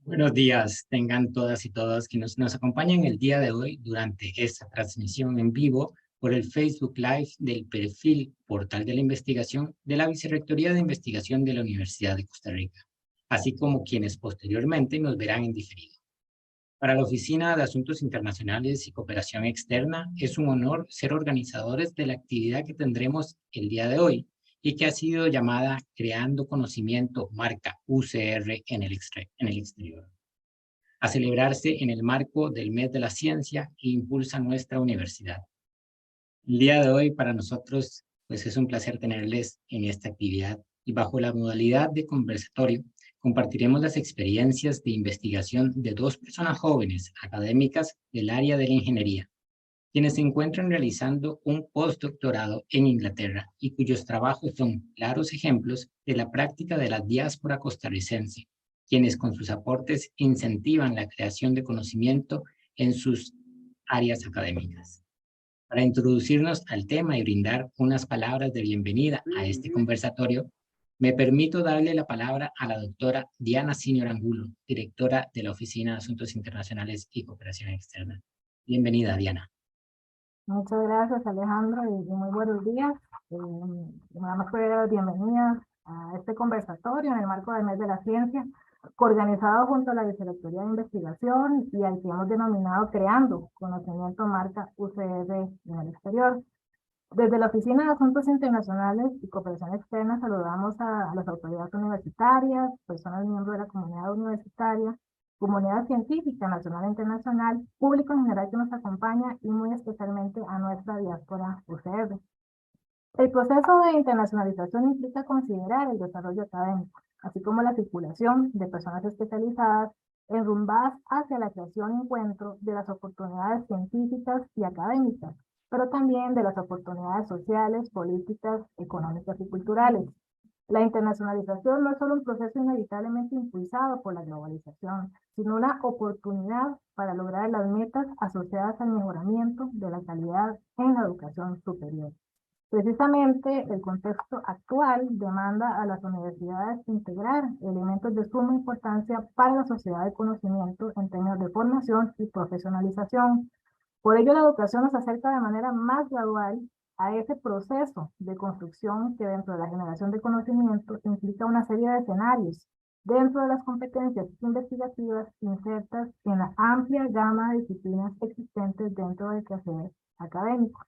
Buenos días, tengan todas y todos quienes nos acompañan el día de hoy durante esta transmisión en vivo por el Facebook Live del perfil Portal de la Investigación de la Vicerrectoría de Investigación de la Universidad de Costa Rica, así como quienes posteriormente nos verán en diferido. Para la Oficina de Asuntos Internacionales y Cooperación Externa, es un honor ser organizadores de la actividad que tendremos el día de hoy y que ha sido llamada Creando Conocimiento Marca UCR en el exterior, a celebrarse en el marco del Mes de la Ciencia que impulsa nuestra universidad. El día de hoy para nosotros pues es un placer tenerles en esta actividad y bajo la modalidad de conversatorio compartiremos las experiencias de investigación de dos personas jóvenes académicas del área de la ingeniería, quienes se encuentran realizando un postdoctorado en Inglaterra y cuyos trabajos son claros ejemplos de la práctica de la diáspora costarricense, quienes con sus aportes incentivan la creación de conocimiento en sus áreas académicas. Para introducirnos al tema y brindar unas palabras de bienvenida a este conversatorio, me permito darle la palabra a la doctora Diana Senior Angulo, directora de la Oficina de Asuntos Internacionales y Cooperación Externa. Bienvenida, Diana. Muchas gracias, Alejandro, y muy buenos días. Nada más quiero dar las bienvenidas a este conversatorio en el marco del Mes de la Ciencia, coorganizado junto a la Vicerrectoría de Investigación y al que hemos denominado Creando Conocimiento Marca UCR en el exterior. Desde la Oficina de Asuntos Internacionales y Cooperación Externa saludamos a las autoridades universitarias, personas miembros de la comunidad universitaria, comunidad científica nacional e internacional, público en general que nos acompaña y muy especialmente a nuestra diáspora UCR. El proceso de internacionalización implica considerar el desarrollo académico, así como la circulación de personas especializadas enrumbadas hacia la creación y encuentro de las oportunidades científicas y académicas, pero también de las oportunidades sociales, políticas, económicas y culturales. La internacionalización no es solo un proceso inevitablemente impulsado por la globalización, sino una oportunidad para lograr las metas asociadas al mejoramiento de la calidad en la educación superior. Precisamente el contexto actual demanda a las universidades integrar elementos de suma importancia para la sociedad de conocimiento en términos de formación y profesionalización. Por ello, la educación nos acerca de manera más gradual a ese proceso de construcción que dentro de la generación de conocimiento implica una serie de escenarios dentro de las competencias investigativas insertas en la amplia gama de disciplinas existentes dentro del quehacer académico.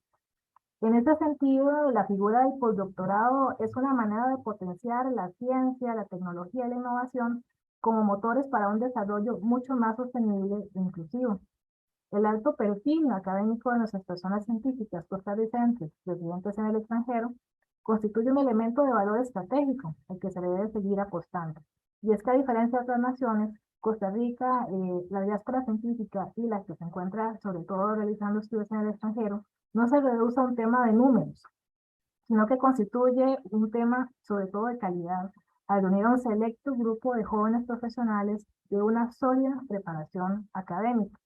En ese sentido, la figura del postdoctorado es una manera de potenciar la ciencia, la tecnología y la innovación como motores para un desarrollo mucho más sostenible e inclusivo. El alto perfil académico de nuestras personas científicas costarricenses residentes en el extranjero constituye un elemento de valor estratégico al que se le debe seguir apostando. Y es que a diferencia de otras naciones, Costa Rica, la diáspora científica y la que se encuentra sobre todo realizando estudios en el extranjero, no se reduce a un tema de números, sino que constituye un tema sobre todo de calidad, al unir a un selecto grupo de jóvenes profesionales de una sólida preparación académica.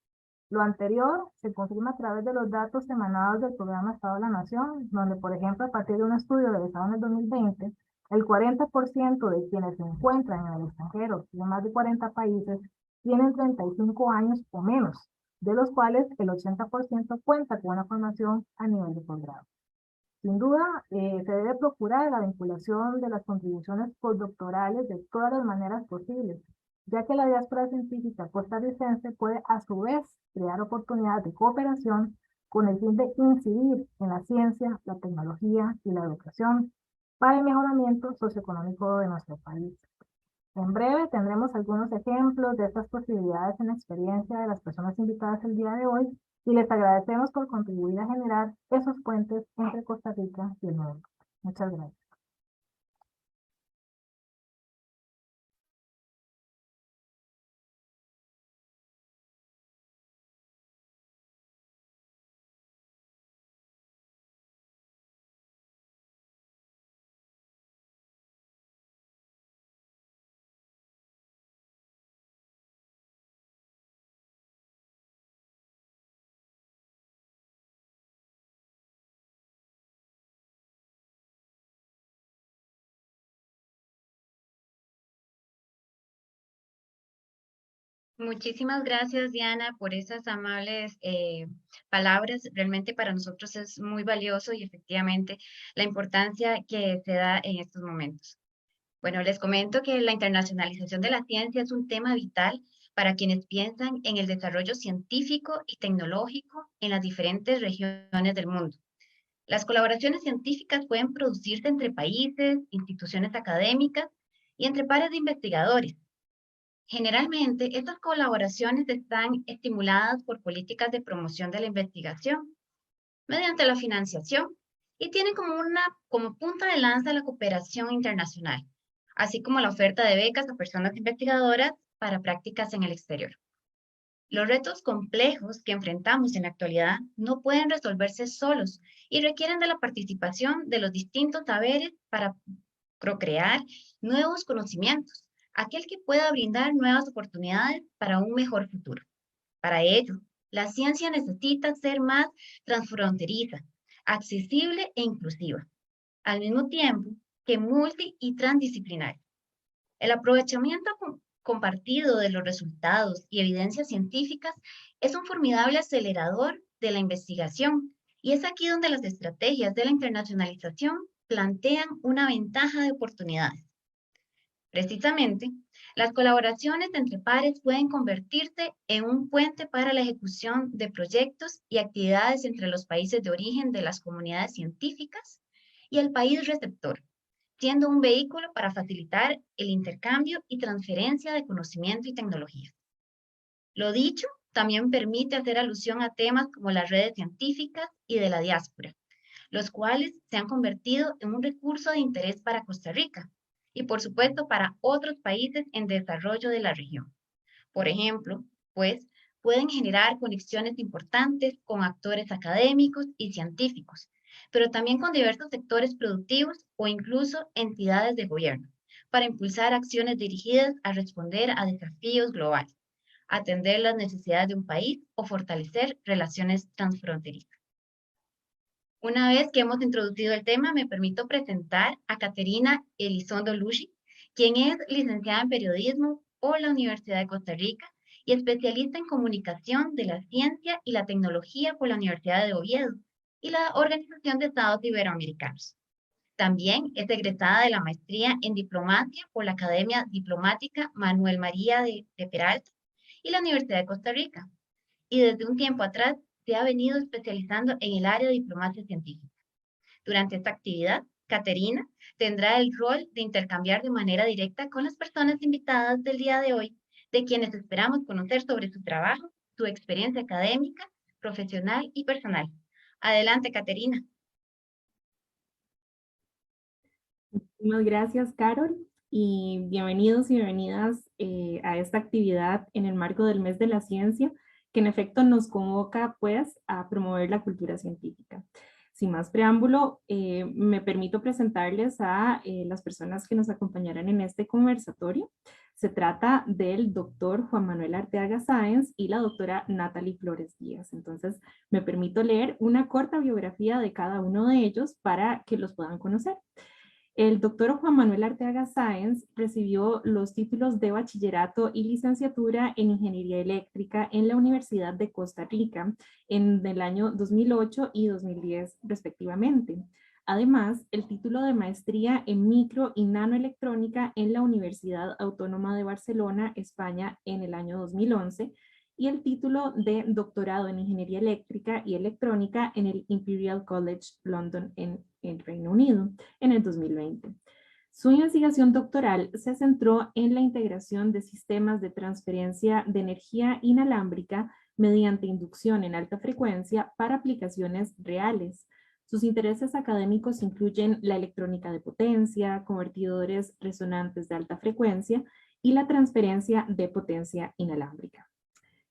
Lo anterior se confirma a través de los datos emanados del Programa Estado de la Nación, donde, por ejemplo, a partir de un estudio realizado en el 2020, el 40% de quienes se encuentran en el extranjero y en más de 40 países tienen 35 años o menos, de los cuales el 80% cuenta con una formación a nivel de posgrado. Sin duda, se debe procurar la vinculación de las contribuciones postdoctorales de todas las maneras posibles, ya que la diáspora científica costarricense puede a su vez crear oportunidades de cooperación con el fin de incidir en la ciencia, la tecnología y la educación para el mejoramiento socioeconómico de nuestro país. En breve tendremos algunos ejemplos de estas posibilidades en la experiencia de las personas invitadas el día de hoy y les agradecemos por contribuir a generar esos puentes entre Costa Rica y el mundo. Muchas gracias. Muchísimas gracias, Diana, por esas amables palabras. Realmente para nosotros es muy valioso y efectivamente la importancia que se da en estos momentos. Bueno, les comento que la internacionalización de la ciencia es un tema vital para quienes piensan en el desarrollo científico y tecnológico en las diferentes regiones del mundo. Las colaboraciones científicas pueden producirse entre países, instituciones académicas y entre pares de investigadores. Generalmente, estas colaboraciones están estimuladas por políticas de promoción de la investigación mediante la financiación y tienen como punta de lanza la cooperación internacional, así como la oferta de becas a personas investigadoras para prácticas en el exterior. Los retos complejos que enfrentamos en la actualidad no pueden resolverse solos y requieren de la participación de los distintos saberes para procrear nuevos conocimientos, aquel que pueda brindar nuevas oportunidades para un mejor futuro. Para ello, la ciencia necesita ser más transfronteriza, accesible e inclusiva, al mismo tiempo que multi y transdisciplinaria. El aprovechamiento compartido de los resultados y evidencias científicas es un formidable acelerador de la investigación y es aquí donde las estrategias de la internacionalización plantean una ventaja de oportunidades. Precisamente, las colaboraciones entre pares pueden convertirse en un puente para la ejecución de proyectos y actividades entre los países de origen de las comunidades científicas y el país receptor, siendo un vehículo para facilitar el intercambio y transferencia de conocimiento y tecnología. Lo dicho también permite hacer alusión a temas como las redes científicas y de la diáspora, los cuales se han convertido en un recurso de interés para Costa Rica y por supuesto para otros países en desarrollo de la región. Por ejemplo, pues pueden generar conexiones importantes con actores académicos y científicos, pero también con diversos sectores productivos o incluso entidades de gobierno, para impulsar acciones dirigidas a responder a desafíos globales, atender las necesidades de un país o fortalecer relaciones transfronterizas. Una vez que hemos introducido el tema, me permito presentar a Caterina Elizondo Lushi, quien es licenciada en periodismo por la Universidad de Costa Rica y especialista en comunicación de la ciencia y la tecnología por la Universidad de Oviedo y la Organización de Estados Iberoamericanos. También es egresada de la maestría en diplomacia por la Academia Diplomática Manuel María de Peralta y la Universidad de Costa Rica. Y desde un tiempo atrás se ha venido especializando en el área de diplomacia científica. Durante esta actividad, Caterina tendrá el rol de intercambiar de manera directa con las personas invitadas del día de hoy, de quienes esperamos conocer sobre su trabajo, su experiencia académica, profesional y personal. Adelante, Caterina. Muchísimas gracias, Carol, y bienvenidos y bienvenidas a esta actividad en el marco del Mes de la Ciencia, que en efecto nos convoca pues a promover la cultura científica. Sin más preámbulo, me permito presentarles a las personas que nos acompañarán en este conversatorio. Se trata del doctor Juan Manuel Arteaga Sáenz y la doctora Natalie Flores Díaz. Entonces, me permito leer una corta biografía de cada uno de ellos para que los puedan conocer. El doctor Juan Manuel Arteaga Sáenz recibió los títulos de bachillerato y licenciatura en Ingeniería Eléctrica en la Universidad de Costa Rica en el año 2008 y 2010 respectivamente. Además, el título de maestría en micro y nanoelectrónica en la Universidad Autónoma de Barcelona, España, en el año 2011, y el título de doctorado en Ingeniería Eléctrica y Electrónica en el Imperial College London en el Reino Unido en el 2020. Su investigación doctoral se centró en la integración de sistemas de transferencia de energía inalámbrica mediante inducción en alta frecuencia para aplicaciones reales. Sus intereses académicos incluyen la electrónica de potencia, convertidores resonantes de alta frecuencia y la transferencia de potencia inalámbrica.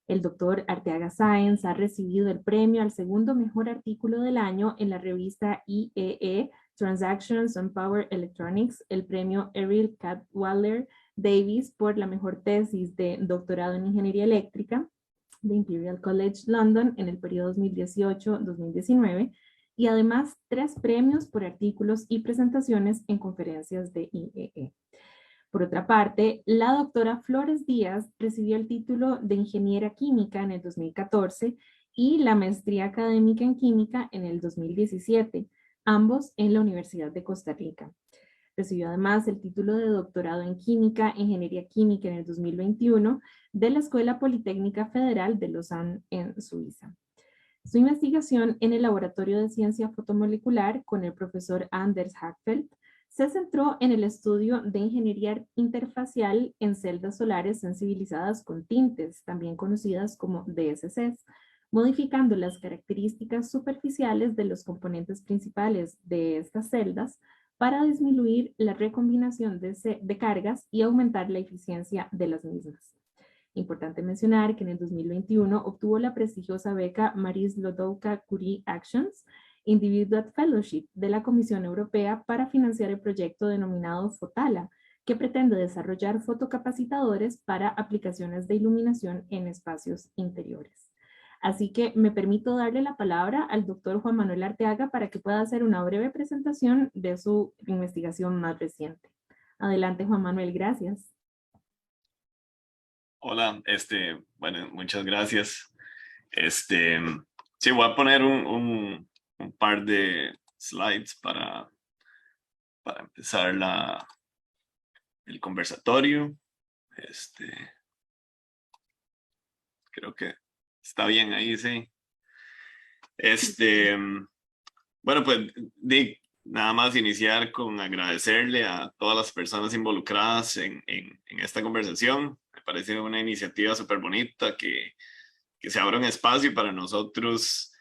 El doctor Arteaga Sáenz ha recibido el premio al segundo mejor artículo del año en la revista IEE Transactions on Power Electronics, el premio Errol Cadwallader Davis por la mejor tesis de doctorado en Ingeniería Eléctrica de Imperial College London en el periodo 2018-2019 y además 3 premios por artículos y presentaciones en conferencias de IEE. Por otra parte, la doctora Flores Díaz recibió el título de Ingeniera Química en el 2014 y la maestría académica en Química en el 2017, ambos en la Universidad de Costa Rica. Recibió además el título de doctorado en Química, Ingeniería Química en el 2021 de la Escuela Politécnica Federal de Lausanne en Suiza. Su investigación en el Laboratorio de Ciencia Fotomolecular con el profesor Anders Hagfeldt se centró en el estudio de ingeniería interfacial en celdas solares sensibilizadas con tintes, también conocidas como DSCs, modificando las características superficiales de los componentes principales de estas celdas para disminuir la recombinación de cargas y aumentar la eficiencia de las mismas. Importante mencionar que en el 2021 obtuvo la prestigiosa beca Marie Sklodowska-Curie Actions Individual Fellowship de la Comisión Europea para financiar el proyecto denominado FOTALA, que pretende desarrollar fotocapacitadores para aplicaciones de iluminación en espacios interiores. Así que me permito darle la palabra al doctor Juan Manuel Arteaga para que pueda hacer una breve presentación de su investigación más reciente. Adelante, Juan Manuel, gracias. Hola, bueno, muchas gracias. Sí, voy a poner un par de slides para empezar el conversatorio. Creo que está bien ahí, sí. Bueno, pues nada más iniciar con agradecerle a todas las personas involucradas en esta conversación. Me parece una iniciativa súper bonita que se abra un espacio para nosotros,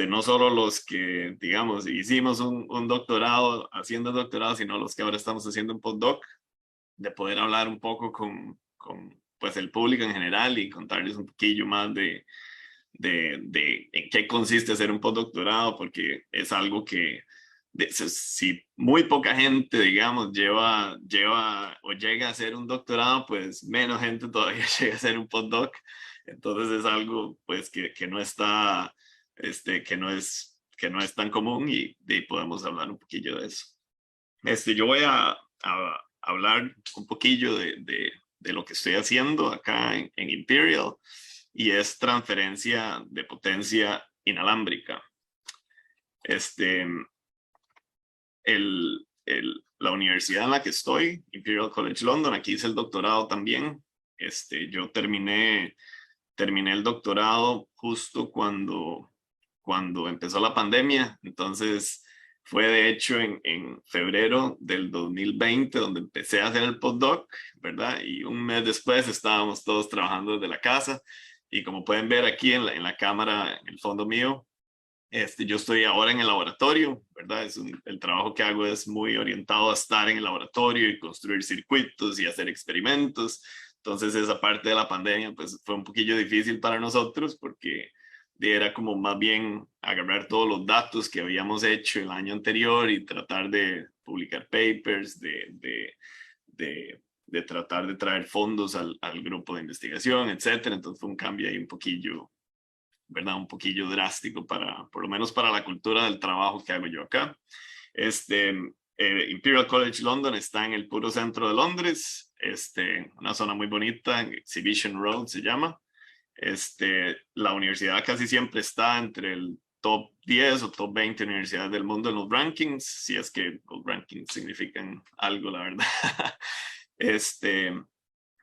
no solo los que, digamos, hicimos un doctorado, haciendo doctorado, sino los que ahora estamos haciendo un postdoc, de poder hablar un poco con pues, el público en general y contarles un poquillo más de en qué consiste hacer un postdoctorado, porque es algo que si muy poca gente, digamos, lleva o llega a hacer un doctorado, pues menos gente todavía llega a hacer un postdoc. Entonces es algo pues que no está, que no es tan común y podemos hablar un poquillo de eso. Yo voy a hablar un poquillo de lo que estoy haciendo acá en Imperial, y es transferencia de potencia inalámbrica. La universidad en la que estoy, Imperial College London, aquí hice el doctorado también. Yo terminé el doctorado justo cuando empezó la pandemia. Entonces fue de hecho en febrero del 2020 donde empecé a hacer el postdoc, ¿verdad? Y un mes después estábamos todos trabajando desde la casa. Y como pueden ver aquí en la cámara, en el fondo mío, yo estoy ahora en el laboratorio, ¿verdad? El trabajo que hago es muy orientado a estar en el laboratorio y construir circuitos y hacer experimentos. Entonces esa parte de la pandemia pues fue un poquillo difícil para nosotros porque era como más bien agarrar todos los datos que habíamos hecho el año anterior y tratar de publicar papers, de tratar de traer fondos al grupo de investigación, etcétera. Entonces fue un cambio ahí un poquillo, ¿verdad? Un poquillo drástico por lo menos para la cultura del trabajo que hago yo acá. Imperial College London está en el puro centro de Londres, una zona muy bonita, Exhibition Road se llama. La universidad casi siempre está entre el top 10 o top 20 universidades del mundo en los rankings, si es que los rankings significan algo, la verdad.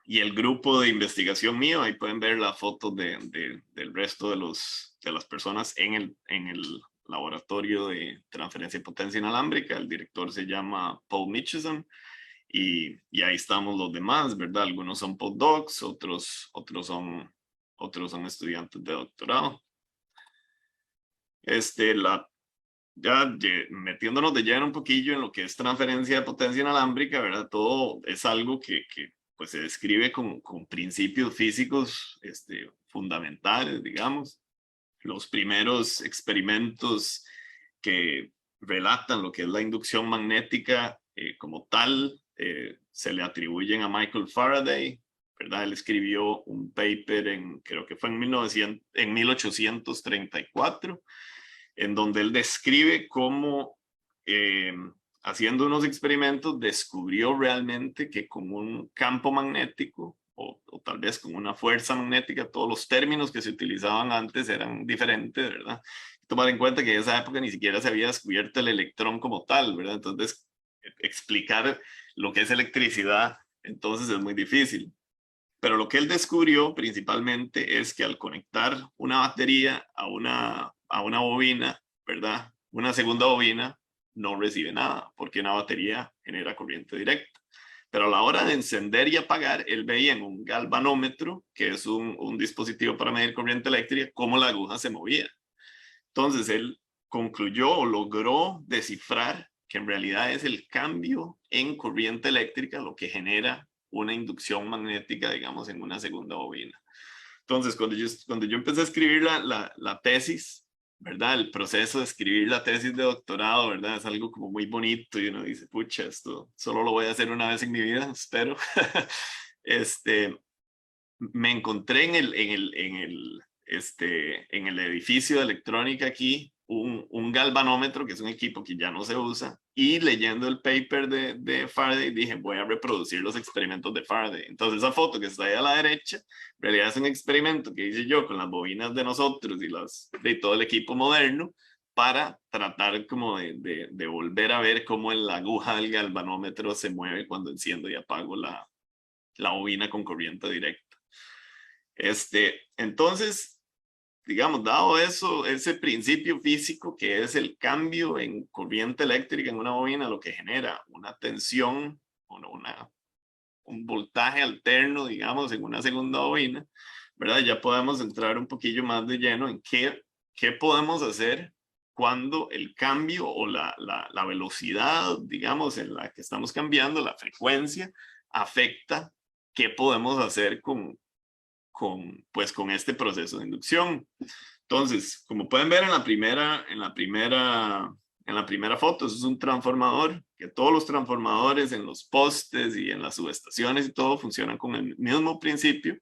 Y el grupo de investigación mío, ahí pueden ver la foto del resto de las personas en el laboratorio de transferencia de potencia inalámbrica. El director se llama Paul Mitchison y ahí estamos los demás, ¿verdad? Algunos son postdocs, otros son estudiantes de doctorado. Ya metiéndonos de lleno un poquillo en lo que es transferencia de potencia inalámbrica, ¿verdad? Todo es algo que pues se describe con principios físicos fundamentales, digamos. Los primeros experimentos que relatan lo que es la inducción magnética como tal se le atribuyen a Michael Faraday, ¿verdad? Él escribió un paper creo que fue en 1834, en donde él describe cómo haciendo unos experimentos, descubrió realmente que con un campo magnético, o tal vez con una fuerza magnética, todos los términos que se utilizaban antes eran diferentes, ¿verdad? Tomar en cuenta que en esa época ni siquiera se había descubierto el electrón como tal, ¿verdad? Entonces, explicar lo que es electricidad, entonces es muy difícil. Pero lo que él descubrió principalmente es que al conectar una batería a una bobina, ¿verdad? Una segunda bobina no recibe nada, porque una batería genera corriente directa. Pero a la hora de encender y apagar, él veía en un galvanómetro, que es un dispositivo para medir corriente eléctrica, cómo la aguja se movía. Entonces él concluyó o logró descifrar que en realidad es el cambio en corriente eléctrica lo que genera una inducción magnética, digamos, en una segunda bobina. Entonces, cuando yo empecé a escribir la tesis, ¿verdad? El proceso de escribir la tesis de doctorado, ¿verdad? Es algo como muy bonito y uno dice, pucha, esto solo lo voy a hacer una vez en mi vida, espero. Me encontré en el edificio de electrónica aquí un galvanómetro, que es un equipo que ya no se usa, y leyendo el paper de Faraday dije, voy a reproducir los experimentos de Faraday. Entonces esa foto que está ahí a la derecha, en realidad es un experimento que hice yo con las bobinas de nosotros y de todo el equipo moderno, para tratar como de volver a ver cómo la aguja del galvanómetro se mueve cuando enciendo y apago la bobina con corriente directa. Entonces, digamos, dado eso, ese principio físico que es el cambio en corriente eléctrica en una bobina, lo que genera una tensión, un voltaje alterno, digamos, en una segunda bobina, ¿verdad? Ya podemos entrar un poquillo más de lleno en qué podemos hacer cuando el cambio o la velocidad, digamos, en la que estamos cambiando, la frecuencia, afecta qué podemos hacer con este proceso de inducción. Entonces, como pueden ver en la primera foto, eso es un transformador, que todos los transformadores en los postes y en las subestaciones y todo funcionan con el mismo principio,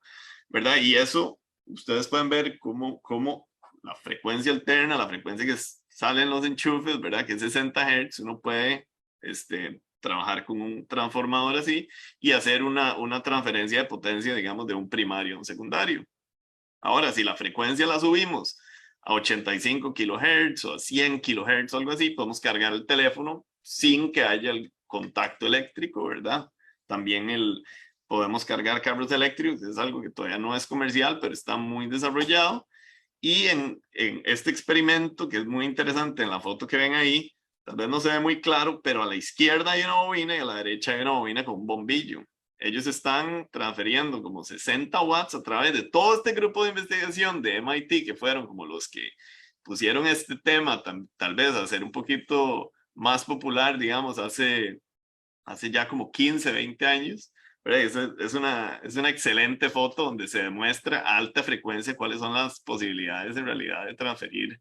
¿verdad? Y eso, ustedes pueden ver cómo la frecuencia alterna, la frecuencia que sale en los enchufes, ¿verdad? Que es 60 Hz, uno puede trabajar con un transformador así y hacer una transferencia de potencia, digamos, de un primario a un secundario. Ahora, si la frecuencia la subimos a 85 kHz o a 100 kHz o algo así, podemos cargar el teléfono sin que haya el contacto eléctrico, ¿verdad? También podemos cargar cables eléctricos, es algo que todavía no es comercial, pero está muy desarrollado. Y en este experimento, que es muy interesante, en la foto que ven ahí, tal vez no se ve muy claro, pero a la izquierda hay una bobina y a la derecha hay una bobina con un bombillo. Ellos están transfiriendo como 60 watts a través de todo este grupo de investigación de MIT, que fueron como los que pusieron este tema tal vez a ser un poquito más popular, digamos, hace ya como 15, 20 años. Es una excelente foto donde se demuestra a alta frecuencia cuáles son las posibilidades en realidad de transferir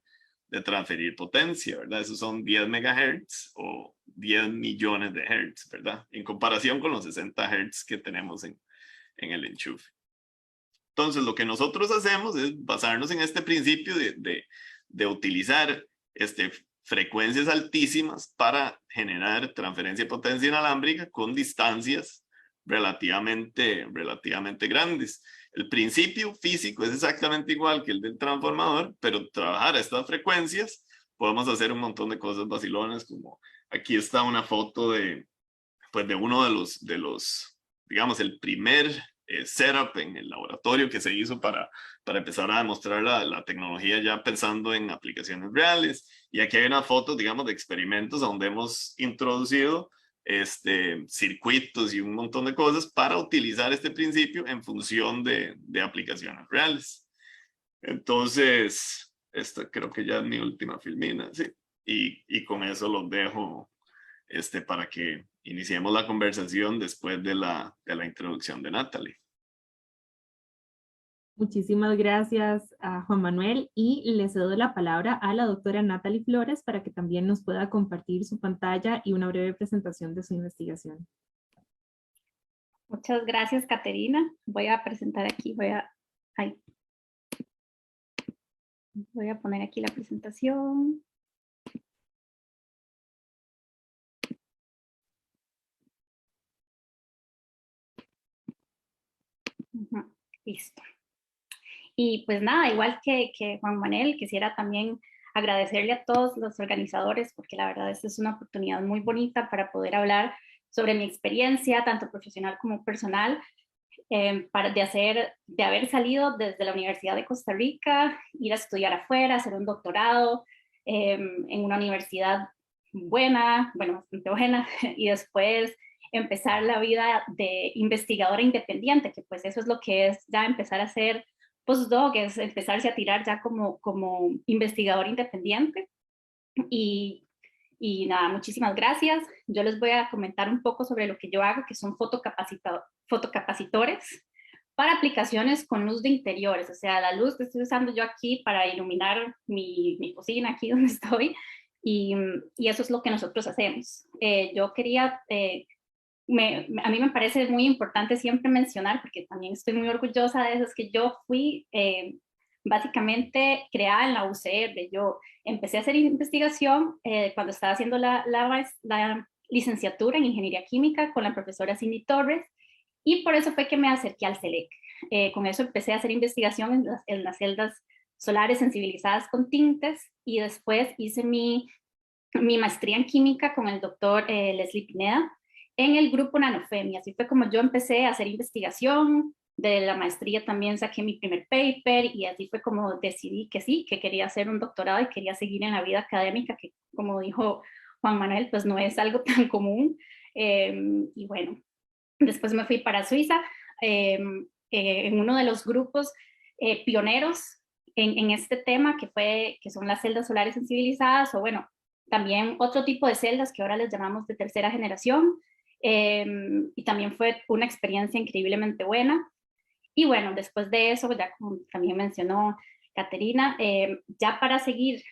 potencia, ¿verdad? Esos son 10 megahertz o 10 millones de hertz, ¿verdad? En comparación con los 60 hertz que tenemos en el enchufe. Entonces, lo que nosotros hacemos es basarnos en este principio de utilizar frecuencias altísimas para generar transferencia de potencia inalámbrica con distancias relativamente grandes. El principio físico es exactamente igual que el del transformador, pero trabajar a estas frecuencias podemos hacer un montón de cosas vacilonas, como aquí está una foto de uno de los digamos, el primer setup en el laboratorio que se hizo para empezar a demostrar la tecnología ya pensando en aplicaciones reales. Y aquí hay una foto, digamos, de experimentos donde hemos introducido circuitos y un montón de cosas para utilizar este principio en función de aplicaciones reales. Entonces, esta creo que ya es mi última filmina, sí. Y con eso los dejo para que iniciemos la conversación después de la introducción de Natalie. Muchísimas gracias a Juan Manuel y le cedo la palabra a la doctora Natalie Flores para que también nos pueda compartir su pantalla y una breve presentación de su investigación. Muchas gracias, Caterina. Voy a presentar aquí, voy a poner aquí la presentación. Listo. Y pues nada, igual que Juan Manuel, quisiera también agradecerle a todos los organizadores, porque la verdad esta es una oportunidad muy bonita para poder hablar sobre mi experiencia, tanto profesional como personal, de haber salido desde la Universidad de Costa Rica, ir a estudiar afuera, hacer un doctorado en una universidad buena, bueno, bastante buena, y después empezar la vida de investigadora independiente, que pues eso es lo que es ya empezar a hacer postdoc, es empezarse a tirar ya como investigador independiente. Y nada, muchísimas gracias. Yo les voy a comentar un poco sobre lo que yo hago, que son fotocapacitores para aplicaciones con luz de interiores, o sea, la luz que estoy usando yo aquí para iluminar mi cocina, aquí donde estoy, y eso es lo que nosotros hacemos. Yo quería, a mí me parece muy importante siempre mencionar, porque también estoy muy orgullosa de eso, es que yo fui básicamente creada en la UCR. Yo empecé a hacer investigación cuando estaba haciendo la licenciatura en Ingeniería Química con la profesora Cindy Torres, y por eso fue que me acerqué al CELEC. Con eso empecé a hacer investigación en las celdas solares sensibilizadas con tintes, y después hice mi maestría en química con el doctor Leslie Pineda en el grupo Nanofem. Y así fue como yo empecé a hacer investigación. De la maestría también saqué mi primer paper, y así fue como decidí que sí, que quería hacer un doctorado y quería seguir en la vida académica, que como dijo Juan Manuel, pues no es algo tan común. Y bueno, después me fui para Suiza en uno de los grupos pioneros en este tema, que son las celdas solares sensibilizadas, o bueno, también otro tipo de celdas que ahora les llamamos de tercera generación. Y también fue una experiencia increíblemente buena. Y bueno, después de eso, ya como también mencionó Caterina, ya para seguir,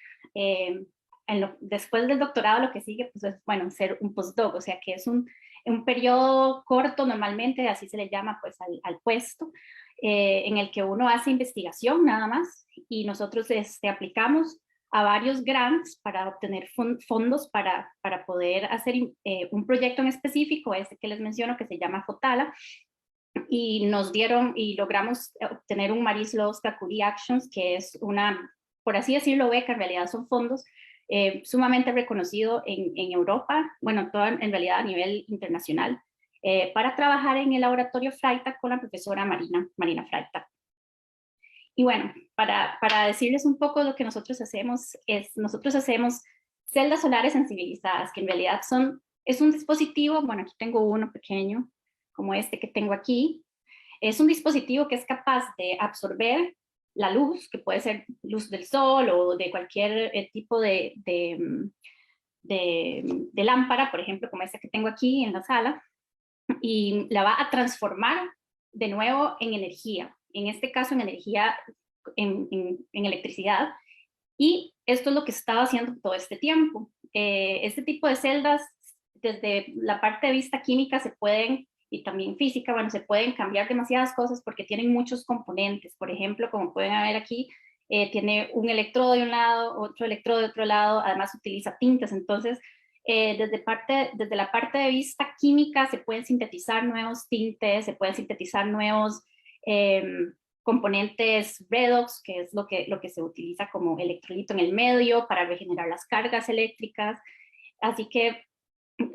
después del doctorado lo que sigue, pues es, bueno, ser un postdoc, o sea que es un periodo corto normalmente, así se le llama pues al puesto, en el que uno hace investigación nada más, y nosotros aplicamos a varios grants para obtener fondos para poder hacer un proyecto en específico, este que les menciono, que se llama FOTALA, y nos dieron y logramos obtener un Marie Slowska-Curie Actions, que es una, por así decirlo, beca, en realidad son fondos sumamente reconocido en Europa, bueno, en realidad a nivel internacional, para trabajar en el laboratorio Freitag con la profesora Marina Freitag. Y bueno, para decirles un poco lo que nosotros hacemos, nosotros hacemos celdas solares sensibilizadas, que en realidad es un dispositivo, bueno, aquí tengo uno pequeño, como este que tengo aquí. Es un dispositivo que es capaz de absorber la luz, que puede ser luz del sol o de cualquier tipo de lámpara, por ejemplo, como esta que tengo aquí en la sala, y la va a transformar de nuevo en energía, en este caso en energía, en electricidad. Y esto es lo que estaba haciendo todo este tiempo. Este tipo de celdas, desde la parte de vista química se pueden, y también física, bueno, se pueden cambiar demasiadas cosas porque tienen muchos componentes. Por ejemplo, como pueden ver aquí, tiene un electrodo de un lado, otro electrodo de otro lado, además utiliza tintes. Entonces, desde la parte de vista química se pueden sintetizar nuevos tintes, se pueden sintetizar nuevos componentes redox, que es lo que se utiliza como electrolito en el medio para regenerar las cargas eléctricas. Así que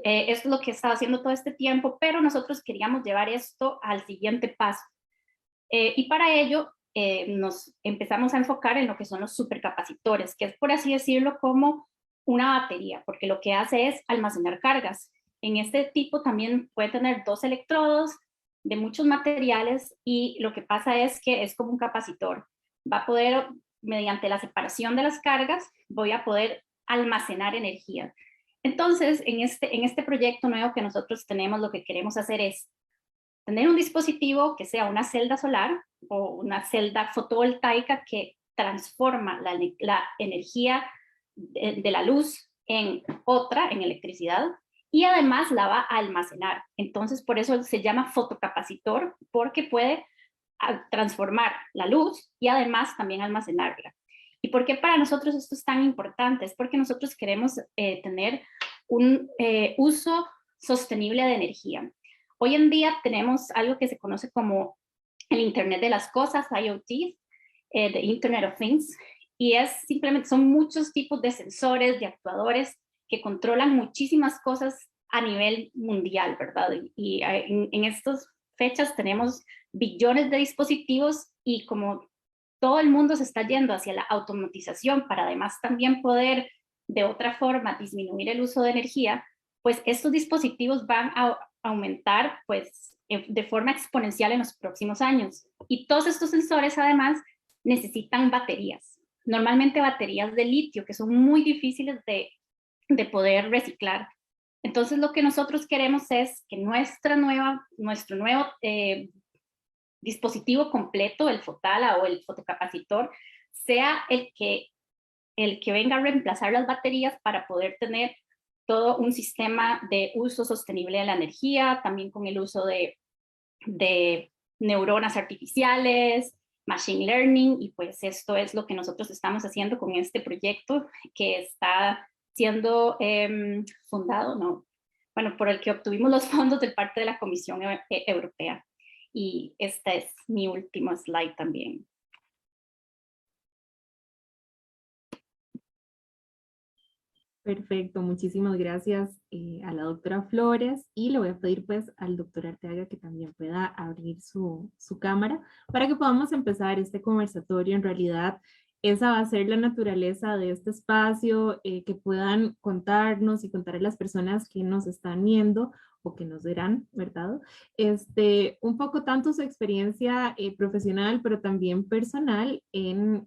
es lo que he estado haciendo todo este tiempo, pero nosotros queríamos llevar esto al siguiente paso. Y para ello nos empezamos a enfocar en lo que son los supercapacitores, que es, por así decirlo, como una batería, porque lo que hace es almacenar cargas. En este tipo también puede tener 2 electrodos de muchos materiales, y lo que pasa es que es como un capacitor. Va a poder, mediante la separación de las cargas, voy a poder almacenar energía. Entonces, en este proyecto nuevo que nosotros tenemos, lo que queremos hacer es tener un dispositivo que sea una celda solar o una celda fotovoltaica que transforma la energía de la luz en electricidad, y además la va a almacenar. Entonces, por eso se llama fotocapacitor, porque puede transformar la luz y además también almacenarla. ¿Y por qué para nosotros esto es tan importante? Es porque nosotros queremos tener un uso sostenible de energía. Hoy en día tenemos algo que se conoce como el Internet de las Cosas, IoT, the Internet of Things, y simplemente son muchos tipos de sensores, de actuadores que controlan muchísimas cosas a nivel mundial, ¿verdad? Y en estas fechas tenemos billones de dispositivos y como todo el mundo se está yendo hacia la automatización para además también poder de otra forma disminuir el uso de energía, pues estos dispositivos van a aumentar pues de forma exponencial en los próximos años. Y todos estos sensores además necesitan baterías, normalmente baterías de litio, que son muy difíciles de poder reciclar. Entonces lo que nosotros queremos es que nuestro nuevo dispositivo completo, el Fotala o el fotocapacitor, sea el que venga a reemplazar las baterías para poder tener todo un sistema de uso sostenible de la energía, también con el uso de neuronas artificiales, machine learning, y pues esto es lo que nosotros estamos haciendo con este proyecto que está siendo por el que obtuvimos los fondos de parte de la Comisión Europea. Y esta es mi última slide también. Perfecto, muchísimas gracias a la doctora Flores, y le voy a pedir pues al doctor Arteaga que también pueda abrir su cámara para que podamos empezar este conversatorio. En realidad esa va a ser la naturaleza de este espacio, que puedan contarnos y contar a las personas que nos están viendo o que nos verán, ¿verdad? Un poco tanto su experiencia profesional, pero también personal en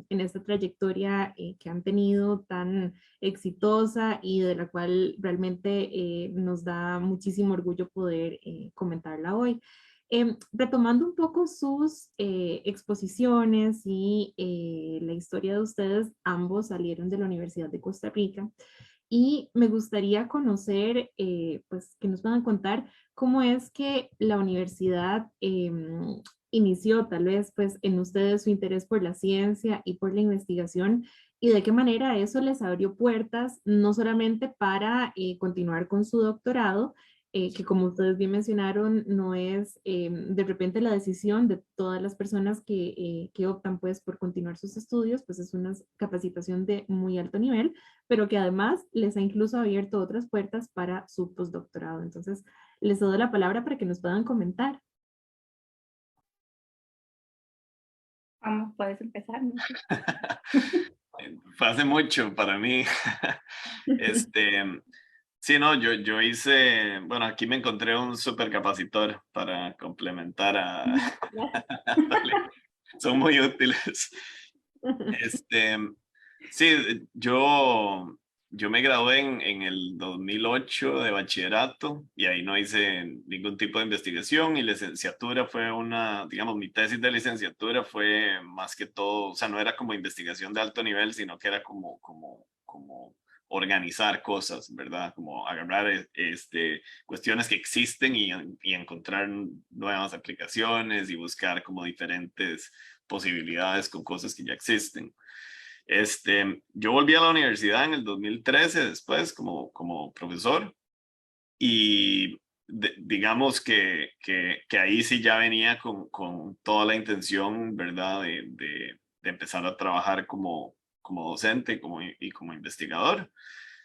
esta trayectoria que han tenido tan exitosa y de la cual realmente nos da muchísimo orgullo poder comentarla hoy. Retomando un poco sus exposiciones y la historia de ustedes, ambos salieron de la Universidad de Costa Rica. Y me gustaría conocer, pues que nos puedan contar cómo es que la universidad inició tal vez pues en ustedes su interés por la ciencia y por la investigación, y de qué manera eso les abrió puertas, no solamente para continuar con su doctorado, que como ustedes bien mencionaron, no es de repente la decisión de todas las personas que optan pues por continuar sus estudios, pues es una capacitación de muy alto nivel, pero que además les ha incluso abierto otras puertas para su postdoctorado. Entonces, les doy la palabra para que nos puedan comentar. ¿Cómo puedes empezar? Fue hace mucho para mí. Sí, no, yo hice, bueno, aquí me encontré un supercapacitor para complementar a... Son muy útiles. Sí, yo me gradué en el 2008 de bachillerato y ahí no hice ningún tipo de investigación, y licenciatura fue digamos, mi tesis de licenciatura fue más que todo, o sea, no era como investigación de alto nivel, sino que era como organizar cosas, ¿verdad? Como agarrar cuestiones que existen y encontrar nuevas aplicaciones y buscar como diferentes posibilidades con cosas que ya existen. Yo volví a la universidad en el 2013 después como profesor, y digamos que ahí sí ya venía con toda la intención, ¿verdad? De empezar a trabajar como docente y como investigador.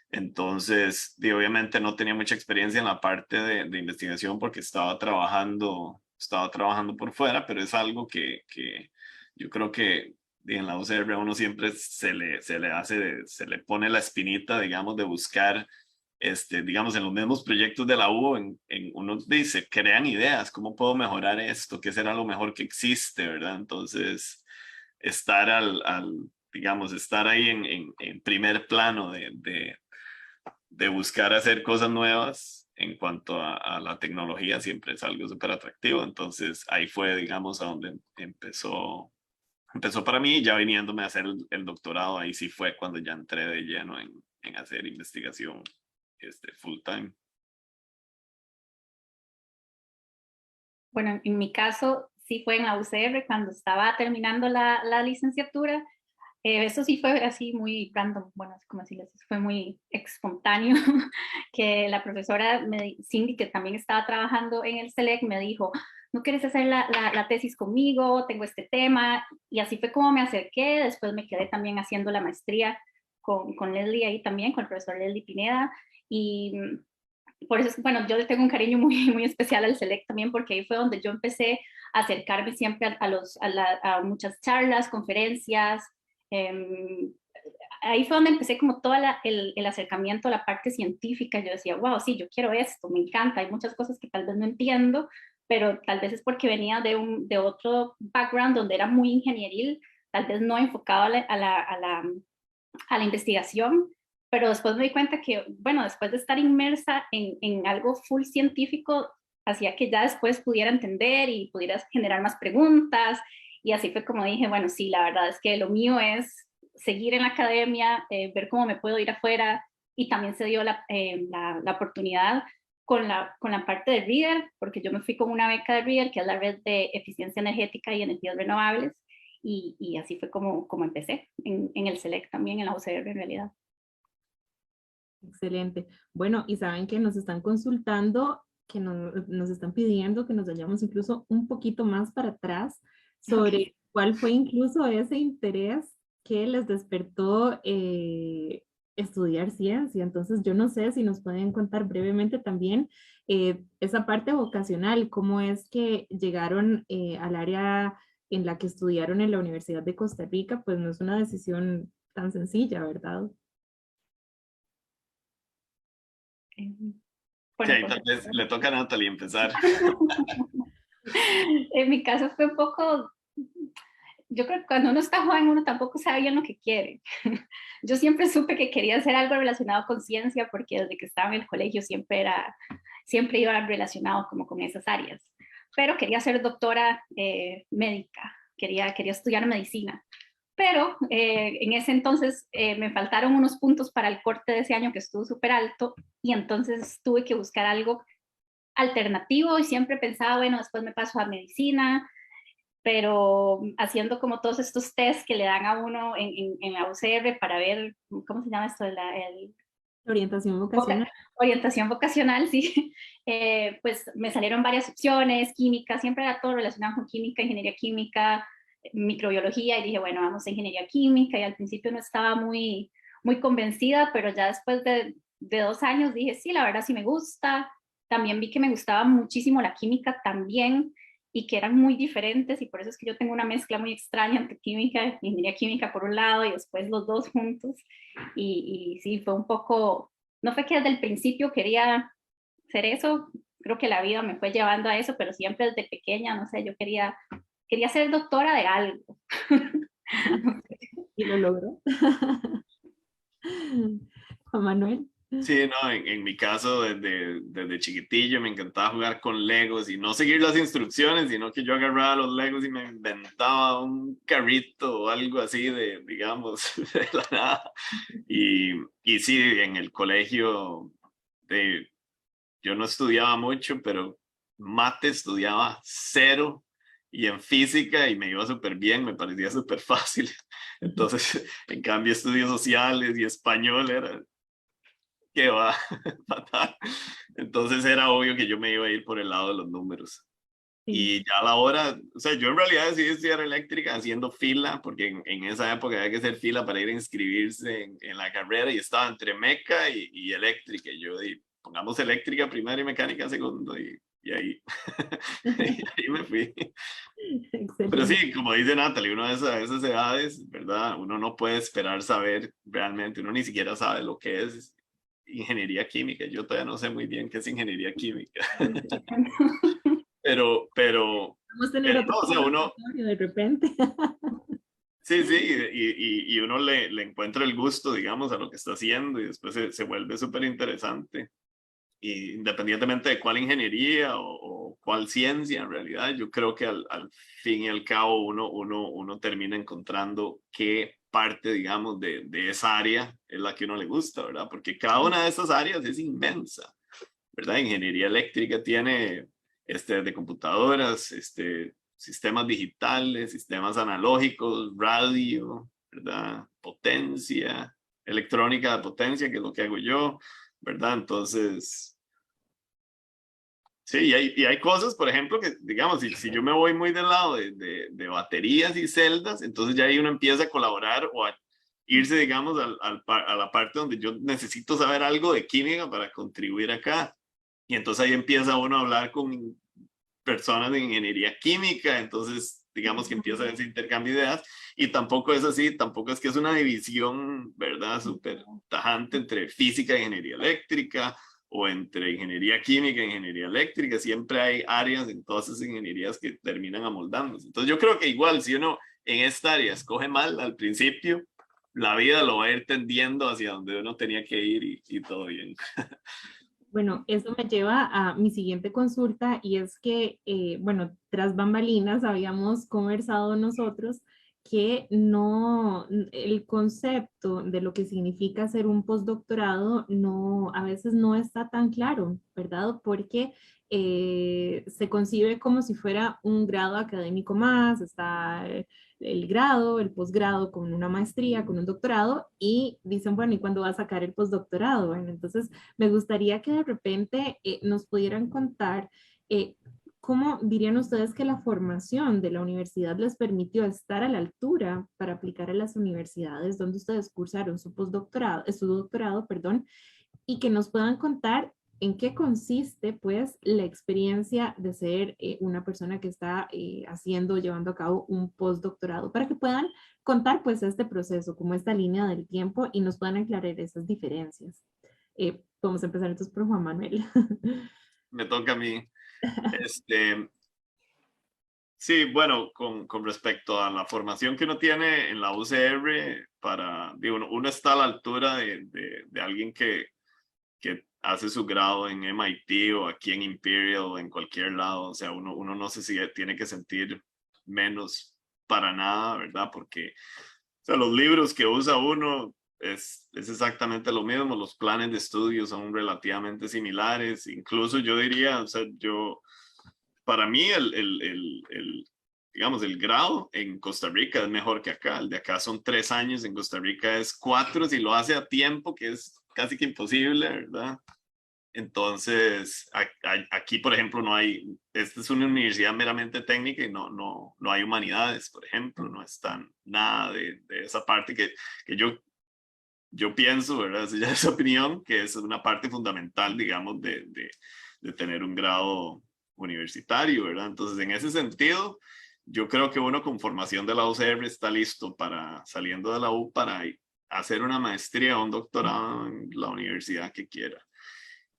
Entonces, obviamente no tenía mucha experiencia en la parte de investigación porque estaba trabajando por fuera, pero es algo que yo creo que en la UCR a uno siempre se le pone la espinita, digamos, de buscar, digamos, en los mismos proyectos de la U, uno dice, crean ideas, ¿cómo puedo mejorar esto? ¿Qué será lo mejor que existe, verdad? Entonces, estar digamos, estar ahí en primer plano de buscar hacer cosas nuevas en cuanto a la tecnología siempre es algo súper atractivo. Entonces, ahí fue, digamos, a donde empezó para mí. Ya viniéndome a hacer el doctorado, ahí sí fue cuando ya entré de lleno en hacer investigación full time. Bueno, en mi caso sí fue en la UCR cuando estaba terminando la licenciatura. Eso sí fue así muy random, bueno, como decirles, fue muy espontáneo, que la profesora Cindy, que también estaba trabajando en el SELEC, me dijo, ¿no quieres hacer la tesis conmigo? Tengo este tema. Y así fue como me acerqué. Después me quedé también haciendo la maestría con Leslie ahí también, con el profesor Leslie Pineda. Y por eso, bueno, yo le tengo un cariño muy, muy especial al SELEC también, porque ahí fue donde yo empecé a acercarme siempre a muchas charlas, conferencias. Ahí fue donde empecé como todo el acercamiento a la parte científica. Yo decía, wow, sí, yo quiero esto, me encanta. Hay muchas cosas que tal vez no entiendo, pero tal vez es porque venía de otro background donde era muy ingenieril, tal vez no enfocado a la investigación, pero después me di cuenta que, bueno, después de estar inmersa en algo full científico, hacía que ya después pudiera entender y pudiera generar más preguntas, y así fue como dije, bueno, sí, la verdad es que lo mío es seguir en la academia, ver cómo me puedo ir afuera, y también se dio la oportunidad con la parte de READER, porque yo me fui con una beca de READER, que es la red de eficiencia energética y energías renovables, y así fue como empecé en el SELEC también, en la UCR en realidad. Excelente. Bueno, y saben que nos están consultando, que nos están pidiendo que nos vayamos incluso un poquito más para atrás sobre cuál fue incluso ese interés que les despertó estudiar ciencia. Entonces, yo no sé si nos pueden contar brevemente también esa parte vocacional, cómo es que llegaron al área en la que estudiaron en la Universidad de Costa Rica. Pues no es una decisión tan sencilla, ¿verdad? Sí, ahí tal vez le toca a Natalie empezar. En mi caso fue un poco, yo creo que cuando uno está joven uno tampoco sabe bien lo que quiere. Yo siempre supe que quería hacer algo relacionado con ciencia porque desde que estaba en el colegio siempre iba relacionado como con esas áreas. Pero quería ser doctora médica, quería estudiar medicina. Pero en ese entonces me faltaron unos puntos para el corte de ese año que estuvo súper alto, y entonces tuve que buscar algo alternativo y siempre pensaba, bueno, después me paso a medicina, pero haciendo como todos estos tests que le dan a uno en la UCR para ver, ¿cómo se llama esto? Orientación vocacional. Orientación vocacional, sí. Pues me salieron varias opciones, química, siempre era todo relacionado con química, ingeniería química, microbiología, y dije, bueno, vamos a ingeniería química, y al principio no estaba muy, muy convencida, pero ya después de 2 años dije, sí, la verdad sí me gusta. También vi que me gustaba muchísimo la química también, y que eran muy diferentes, y por eso es que yo tengo una mezcla muy extraña entre química y ingeniería química por un lado, y después los dos juntos, y sí, fue un poco, no fue que desde el principio quería hacer eso, creo que la vida me fue llevando a eso, pero siempre desde pequeña, no sé, yo quería ser doctora de algo. Y lo logró. Juan Manuel. Sí, no, en mi caso, desde chiquitillo me encantaba jugar con Legos y no seguir las instrucciones, sino que yo agarraba los Legos y me inventaba un carrito o algo así digamos, de la nada. Y sí, en el colegio yo no estudiaba mucho, pero mate estudiaba 0, y en física y me iba súper bien, me parecía súper fácil. Entonces, en cambio, estudios sociales y español era que va fatal. Entonces era obvio que yo me iba a ir por el lado de los números. Sí. Y ya a la hora, o sea, yo en realidad decidí estudiar eléctrica haciendo fila, porque en esa época había que hacer fila para ir a inscribirse en la carrera, y estaba entre meca y eléctrica. Y yo di, pongamos eléctrica primero y mecánica segundo, y ahí, y ahí me fui. Pero Excelente. sí, como dice Natalie, uno a esas edades, ¿verdad? Uno no puede esperar saber realmente, uno ni siquiera sabe lo que es ingeniería química. Yo todavía no sé muy bien qué es ingeniería química. pero Vamos a tener otro no, o sea, uno, de repente. sí, y uno le encuentra el gusto, digamos, a lo que está haciendo, y después se vuelve súper interesante. Y independientemente de cuál ingeniería o cuál ciencia, en realidad, yo creo que al fin y al cabo uno termina encontrando qué parte, digamos, de esa área es la que uno le gusta, ¿verdad? Porque cada una de esas áreas es inmensa, ¿verdad? Ingeniería eléctrica tiene de computadoras, sistemas digitales, sistemas analógicos, radio, ¿verdad? Potencia, electrónica de potencia, que es lo que hago yo, ¿verdad? Entonces, Sí, y hay cosas, por ejemplo, que digamos, si yo me voy muy del lado de baterías y celdas, entonces ya ahí uno empieza a colaborar o a irse, digamos, a la parte donde yo necesito saber algo de química para contribuir acá. Y entonces ahí empieza uno a hablar con personas de ingeniería química, entonces digamos que empieza ese intercambio de ideas y tampoco es así, tampoco es que es una división, ¿verdad? Súper tajante entre física e ingeniería eléctrica o entre ingeniería química e ingeniería eléctrica, siempre hay áreas en todas esas ingenierías que terminan amoldándose. Entonces yo creo que igual si uno en esta área escoge mal al principio, la vida lo va a ir tendiendo hacia donde uno tenía que ir y todo bien. Bueno, eso me lleva a mi siguiente consulta y es que, bueno, tras bambalinas habíamos conversado nosotros que no, el concepto de lo que significa hacer un postdoctorado no, a veces no está tan claro, ¿verdad? Porque se concibe como si fuera un grado académico más, está el grado, el posgrado con una maestría, con un doctorado y dicen, bueno, ¿y cuándo va a sacar el postdoctorado? Bueno, entonces me gustaría que de repente nos pudieran contar cómo dirían ustedes que la formación de la universidad les permitió estar a la altura para aplicar a las universidades donde ustedes cursaron su postdoctorado, su doctorado, perdón, y que nos puedan contar en qué consiste pues la experiencia de ser una persona que está llevando a cabo un postdoctorado, para que puedan contar pues este proceso, como esta línea del tiempo y nos puedan aclarar esas diferencias. Vamos a empezar entonces por Juan Manuel. Me toca a mí. Sí, bueno, con respecto a la formación que uno tiene en la UCR, digo, uno está a la altura de alguien que hace su grado en MIT o aquí en Imperial o en cualquier lado. O sea, uno no se tiene que sentir menos para nada, ¿verdad? Porque o sea, los libros que usa uno es exactamente lo mismo, los planes de estudio son relativamente similares, incluso yo diría, o sea, para mí digamos, el grado en Costa Rica es mejor que acá. El de acá son 3 años, en Costa Rica es 4 si lo hace a tiempo, que es casi que imposible, ¿verdad? Entonces, aquí, por ejemplo, no hay, esta es una universidad meramente técnica y no hay humanidades, por ejemplo, no están nada de esa parte que yo pienso, ¿verdad? Esa ya es opinión, que es una parte fundamental, digamos, de tener un grado universitario, ¿verdad? Entonces, en ese sentido, yo creo que uno con formación de la UCR está listo para, saliendo de la U, para hacer una maestría o un doctorado en la universidad que quiera.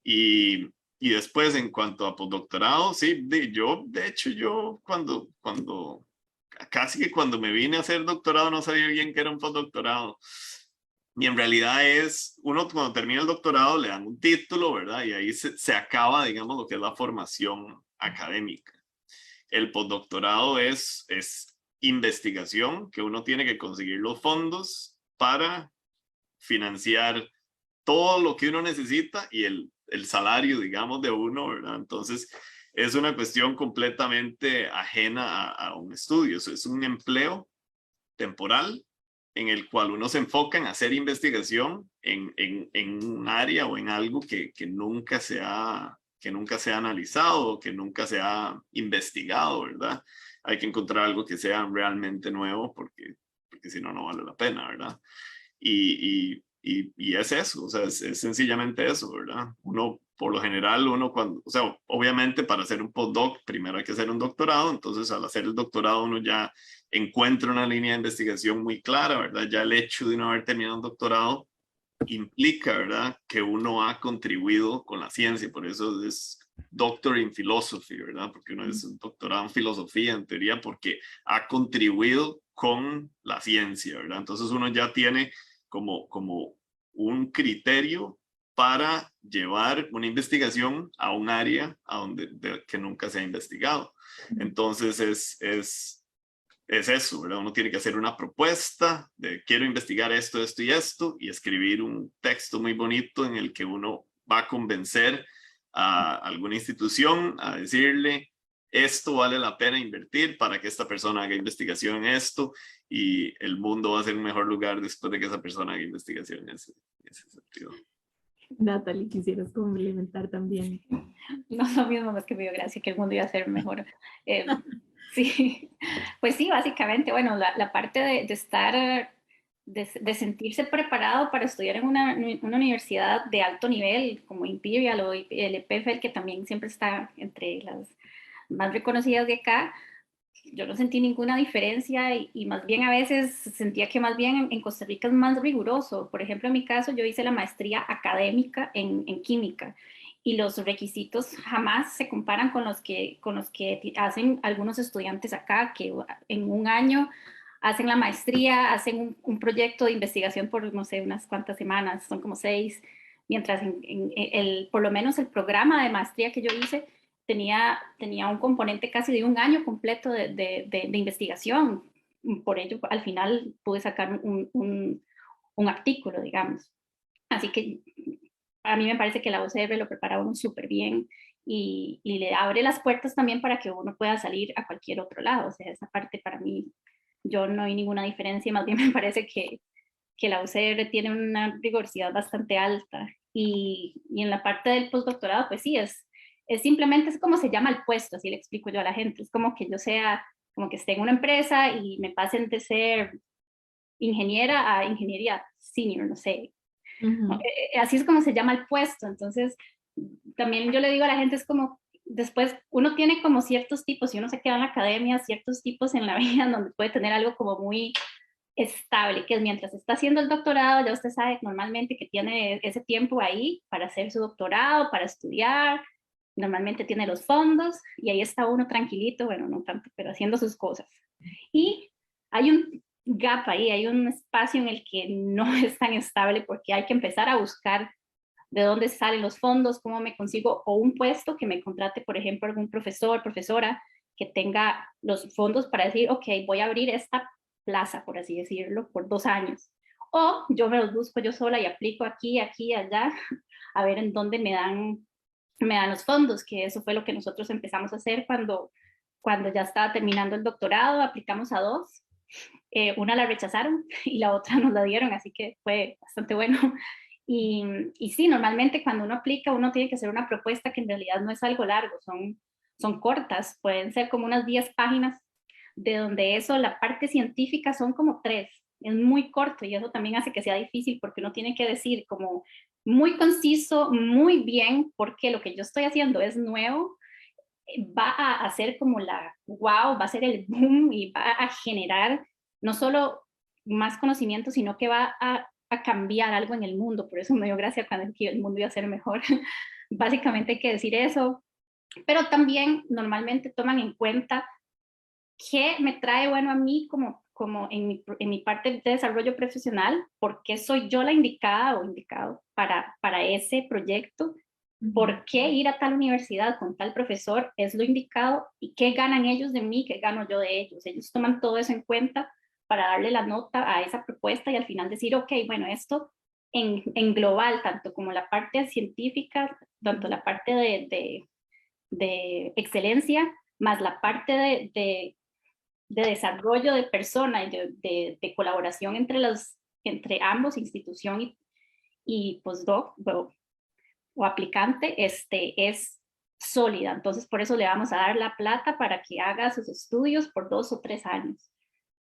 Y después, en cuanto a postdoctorado, sí, de hecho, yo casi que cuando me vine a hacer doctorado no sabía bien que era un postdoctorado. Y en realidad uno cuando termina el doctorado le dan un título, ¿verdad? Y ahí se acaba, digamos, lo que es la formación académica. El postdoctorado es investigación, que uno tiene que conseguir los fondos para financiar todo lo que uno necesita y el salario, digamos, de uno, ¿verdad? Entonces, es una cuestión completamente ajena a un estudio. Eso es un empleo temporal en el cual uno se enfoca en hacer investigación en un área o en algo que nunca se ha analizado, que nunca se ha investigado, ¿verdad? Hay que encontrar algo que sea realmente nuevo porque si no, no vale la pena, ¿verdad? Y es eso, o sea, es sencillamente eso, ¿verdad? Uno, por lo general, o sea, obviamente para hacer un postdoc, primero hay que hacer un doctorado, entonces al hacer el doctorado uno ya encuentra una línea de investigación muy clara, ¿verdad? Ya el hecho de no haber terminado un doctorado implica, ¿verdad? Que uno ha contribuido con la ciencia, por eso es Doctor in Philosophy, ¿verdad? Porque uno es un doctorado en filosofía, en teoría, porque ha contribuido con la ciencia, ¿verdad? Entonces uno ya tiene como un criterio para llevar una investigación a un área que nunca se ha investigado. Entonces es eso, ¿verdad? Uno tiene que hacer una propuesta de quiero investigar esto, esto y esto y escribir un texto muy bonito en el que uno va a convencer a alguna institución a decirle esto vale la pena invertir para que esta persona haga investigación en esto y el mundo va a ser un mejor lugar después de que esa persona haga investigación en ese sentido. Natalie, quisieras complementar también. No es lo mismo, más que me dio gracia que el mundo iba a ser mejor. Sí, pues sí, básicamente, bueno, la parte de estar, de sentirse preparado para estudiar en una universidad de alto nivel, como Imperial o el EPFL, que también siempre está entre las más reconocidas de acá, yo no sentí ninguna diferencia y más bien a veces sentía que más bien en Costa Rica es más riguroso. Por ejemplo, en mi caso, yo hice la maestría académica en química y los requisitos jamás se comparan con los que hacen algunos estudiantes acá, que en un año hacen la maestría, hacen un proyecto de investigación por, no sé, unas cuantas semanas, son como 6, mientras por lo menos el programa de maestría que yo hice tenía un componente casi de un año completo de investigación. Por ello, al final pude sacar un artículo, digamos. Así que a mí me parece que la UCR lo prepara uno súper bien y le abre las puertas también para que uno pueda salir a cualquier otro lado. O sea, esa parte para mí, yo no hay ninguna diferencia, más bien me parece que la UCR tiene una rigurosidad bastante alta. Y en la parte del postdoctorado, pues sí, simplemente es como se llama el puesto, así le explico yo a la gente. Es como que yo sea, como que esté en una empresa y me pasen de ser ingeniera a ingeniería senior, no sé. Así es como se llama el puesto. Entonces, también yo le digo a la gente, es como, después uno tiene como ciertos tipos, si uno se queda en la academia, ciertos tipos en la vida donde puede tener algo como muy estable, que es mientras está haciendo el doctorado, ya usted sabe normalmente que tiene ese tiempo ahí para hacer su doctorado, para estudiar, normalmente tiene los fondos y ahí está uno tranquilito, bueno, no tanto, pero haciendo sus cosas. Y hay un gap ahí, hay un espacio en el que no es tan estable porque hay que empezar a buscar de dónde salen los fondos, cómo me consigo o un puesto que me contrate, por ejemplo, algún profesor, profesora que tenga los fondos para decir, ok, voy a abrir esta plaza, por así decirlo, por 2 años. O yo me los busco yo sola y aplico aquí, aquí, allá, a ver en dónde me dan los fondos, que eso fue lo que nosotros empezamos a hacer cuando ya estaba terminando el doctorado, aplicamos a 2, una la rechazaron y la otra nos la dieron, así que fue bastante bueno. Y sí, normalmente cuando uno aplica, uno tiene que hacer una propuesta que en realidad no es algo largo, son cortas, pueden ser como unas 10 páginas, de donde eso, la parte científica son como 3, es muy corto y eso también hace que sea difícil porque uno tiene que decir como muy conciso, muy bien, porque lo que yo estoy haciendo es nuevo, va a hacer como wow, va a ser el boom y va a generar no solo más conocimiento, sino que va a cambiar algo en el mundo. Por eso me dio gracia cuando el mundo iba a ser mejor. Básicamente hay que decir eso, pero también normalmente toman en cuenta qué me trae bueno a mí como en mi parte de desarrollo profesional, por qué soy yo la indicada o indicado para ese proyecto, por qué ir a tal universidad con tal profesor es lo indicado y qué ganan ellos de mí, qué gano yo de ellos. Ellos toman todo eso en cuenta para darle la nota a esa propuesta y al final decir, ok, bueno, esto en global, tanto como la parte científica, tanto la parte de excelencia, más la parte de desarrollo de persona y de colaboración entre ambos, institución y postdoc o aplicante, es sólida. Entonces, por eso le vamos a dar la plata para que haga sus estudios por 2 o 3 años,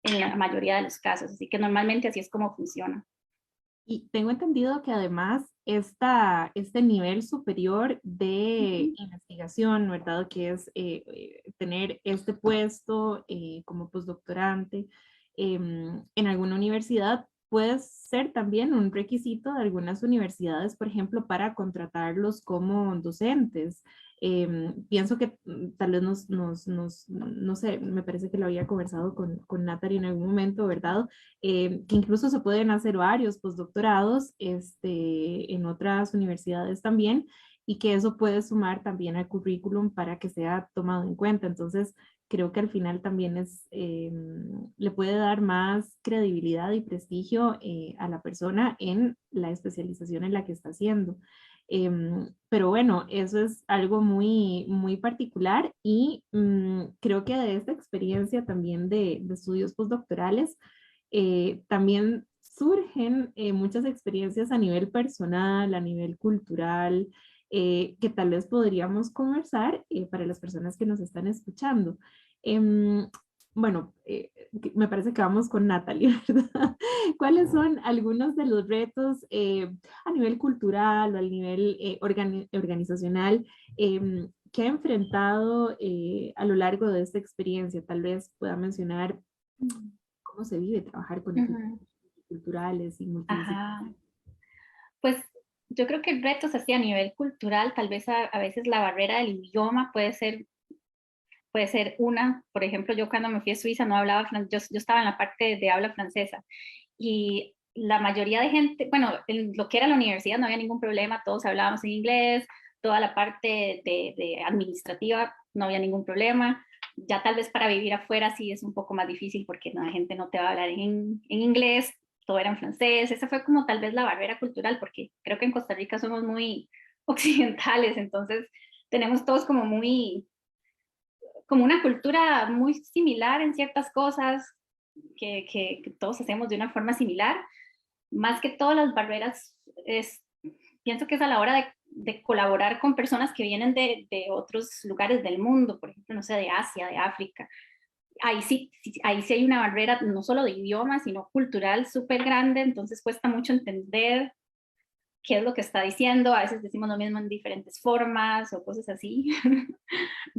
en la mayoría de los casos. Así que normalmente así es como funciona. Y tengo entendido que además este nivel superior de investigación, ¿verdad? Que es tener este puesto como postdoctorante en alguna universidad, puede ser también un requisito de algunas universidades, por ejemplo, para contratarlos como docentes. Pienso que tal vez no sé, me parece que lo había conversado con Natalie en algún momento, ¿verdad? Que incluso se pueden hacer varios postdoctorados en otras universidades también y que eso puede sumar también al currículum para que sea tomado en cuenta. Entonces, creo que al final también le puede dar más credibilidad y prestigio a la persona en la especialización en la que está haciendo. Pero bueno, eso es algo muy, muy particular y creo que de esta experiencia también de estudios postdoctorales, también surgen muchas experiencias a nivel personal, a nivel cultural, que tal vez podríamos conversar para las personas que nos están escuchando. Bueno, me parece que vamos con Natalie, ¿verdad? ¿Cuáles son algunos de los retos a nivel cultural o a nivel organizacional que ha enfrentado a lo largo de esta experiencia? Tal vez pueda mencionar cómo se vive trabajar con equipos culturales y multidisciplinarios. Ajá. Pues yo creo que retos así a nivel cultural, tal vez a veces la barrera del idioma puede ser una. Por ejemplo, yo cuando me fui a Suiza no hablaba francés, yo estaba en la parte de habla francesa y la mayoría de gente, bueno, en lo que era la universidad no había ningún problema, todos hablábamos en inglés, toda la parte de administrativa no había ningún problema. Ya tal vez para vivir afuera sí es un poco más difícil porque la gente no te va a hablar en inglés, todo era en francés. Esa fue como tal vez la barrera cultural, porque creo que en Costa Rica somos muy occidentales, entonces tenemos todos como una cultura muy similar en ciertas cosas, que todos hacemos de una forma similar. Más que todas las barreras, pienso que es a la hora de colaborar con personas que vienen de otros lugares del mundo, por ejemplo, no sé, de Asia, de África. Ahí sí hay una barrera no solo de idioma, sino cultural súper grande, entonces cuesta mucho entender qué es lo que está diciendo. A veces decimos lo mismo en diferentes formas o cosas así,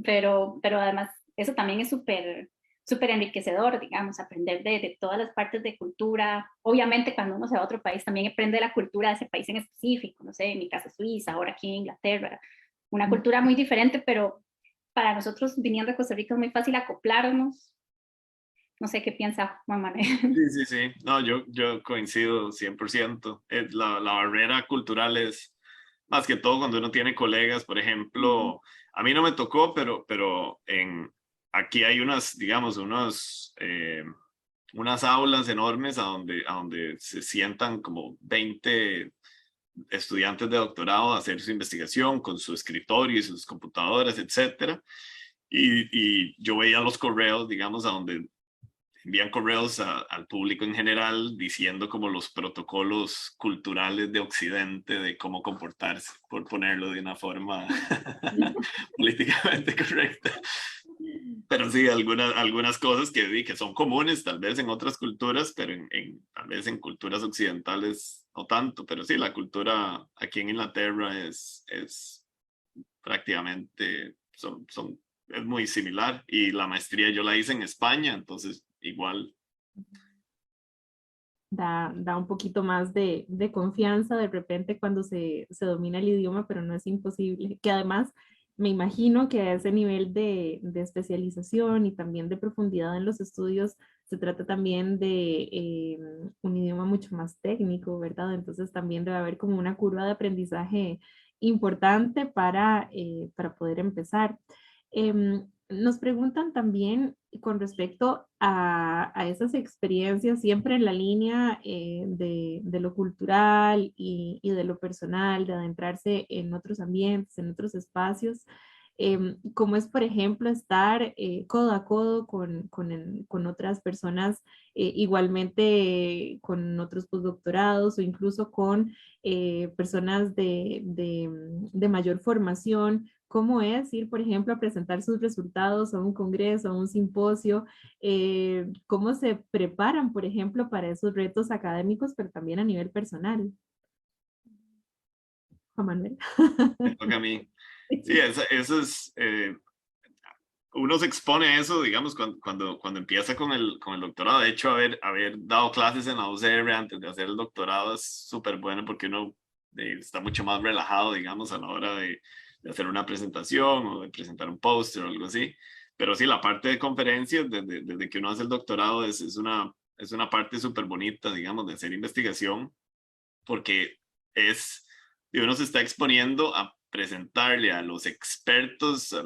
pero además eso también es súper enriquecedor, digamos, aprender de todas las partes de cultura. Obviamente cuando uno se va a otro país también aprende la cultura de ese país en específico, no sé, en mi caso Suiza, ahora aquí en Inglaterra, una cultura muy diferente, pero para nosotros viniendo de Costa Rica es muy fácil acoplarnos. No sé qué piensa Juan Manuel. Sí. No, yo coincido 100%. La barrera cultural es más que todo cuando uno tiene colegas, por ejemplo, a mí no me tocó, pero aquí hay digamos, unas aulas enormes a donde se sientan como 20 estudiantes de doctorado a hacer su investigación con su escritorio y sus computadoras, etcétera. Y yo veía los correos, digamos, a donde envían correos al público en general diciendo como los protocolos culturales de Occidente de cómo comportarse, por ponerlo de una forma políticamente correcta. Pero sí, algunas cosas que son comunes tal vez en otras culturas, pero tal vez en culturas occidentales no tanto. Pero sí, la cultura aquí en Inglaterra es prácticamente, es muy similar. Y la maestría yo la hice en España, entonces igual. Da un poquito más de confianza de repente cuando se domina el idioma, pero no es imposible. Que además me imagino que a ese nivel de especialización y también de profundidad en los estudios se trata también de un idioma mucho más técnico, ¿verdad? Entonces también debe haber como una curva de aprendizaje importante para poder empezar. Nos preguntan también con respecto a esas experiencias, siempre en la línea de lo cultural y de lo personal, de adentrarse en otros ambientes, en otros espacios, como es, por ejemplo, estar codo a codo con otras personas, igualmente con otros postdoctorados o incluso con personas de mayor formación. ¿Cómo es ir, por ejemplo, a presentar sus resultados a un congreso, a un simposio? ¿Cómo se preparan, por ejemplo, para esos retos académicos, pero también a nivel personal? Juan Manuel. Me toca a mí. Sí, eso es, uno se expone a eso, digamos, cuando empieza con el doctorado. De hecho, haber dado clases en la UCR antes de hacer el doctorado es súper bueno porque uno está mucho más relajado, digamos, a la hora de hacer una presentación o de presentar un póster o algo así. Pero sí, la parte de conferencias, desde que uno hace el doctorado, es una parte súper bonita, digamos, de hacer investigación, porque uno se está exponiendo a presentarle a los expertos, a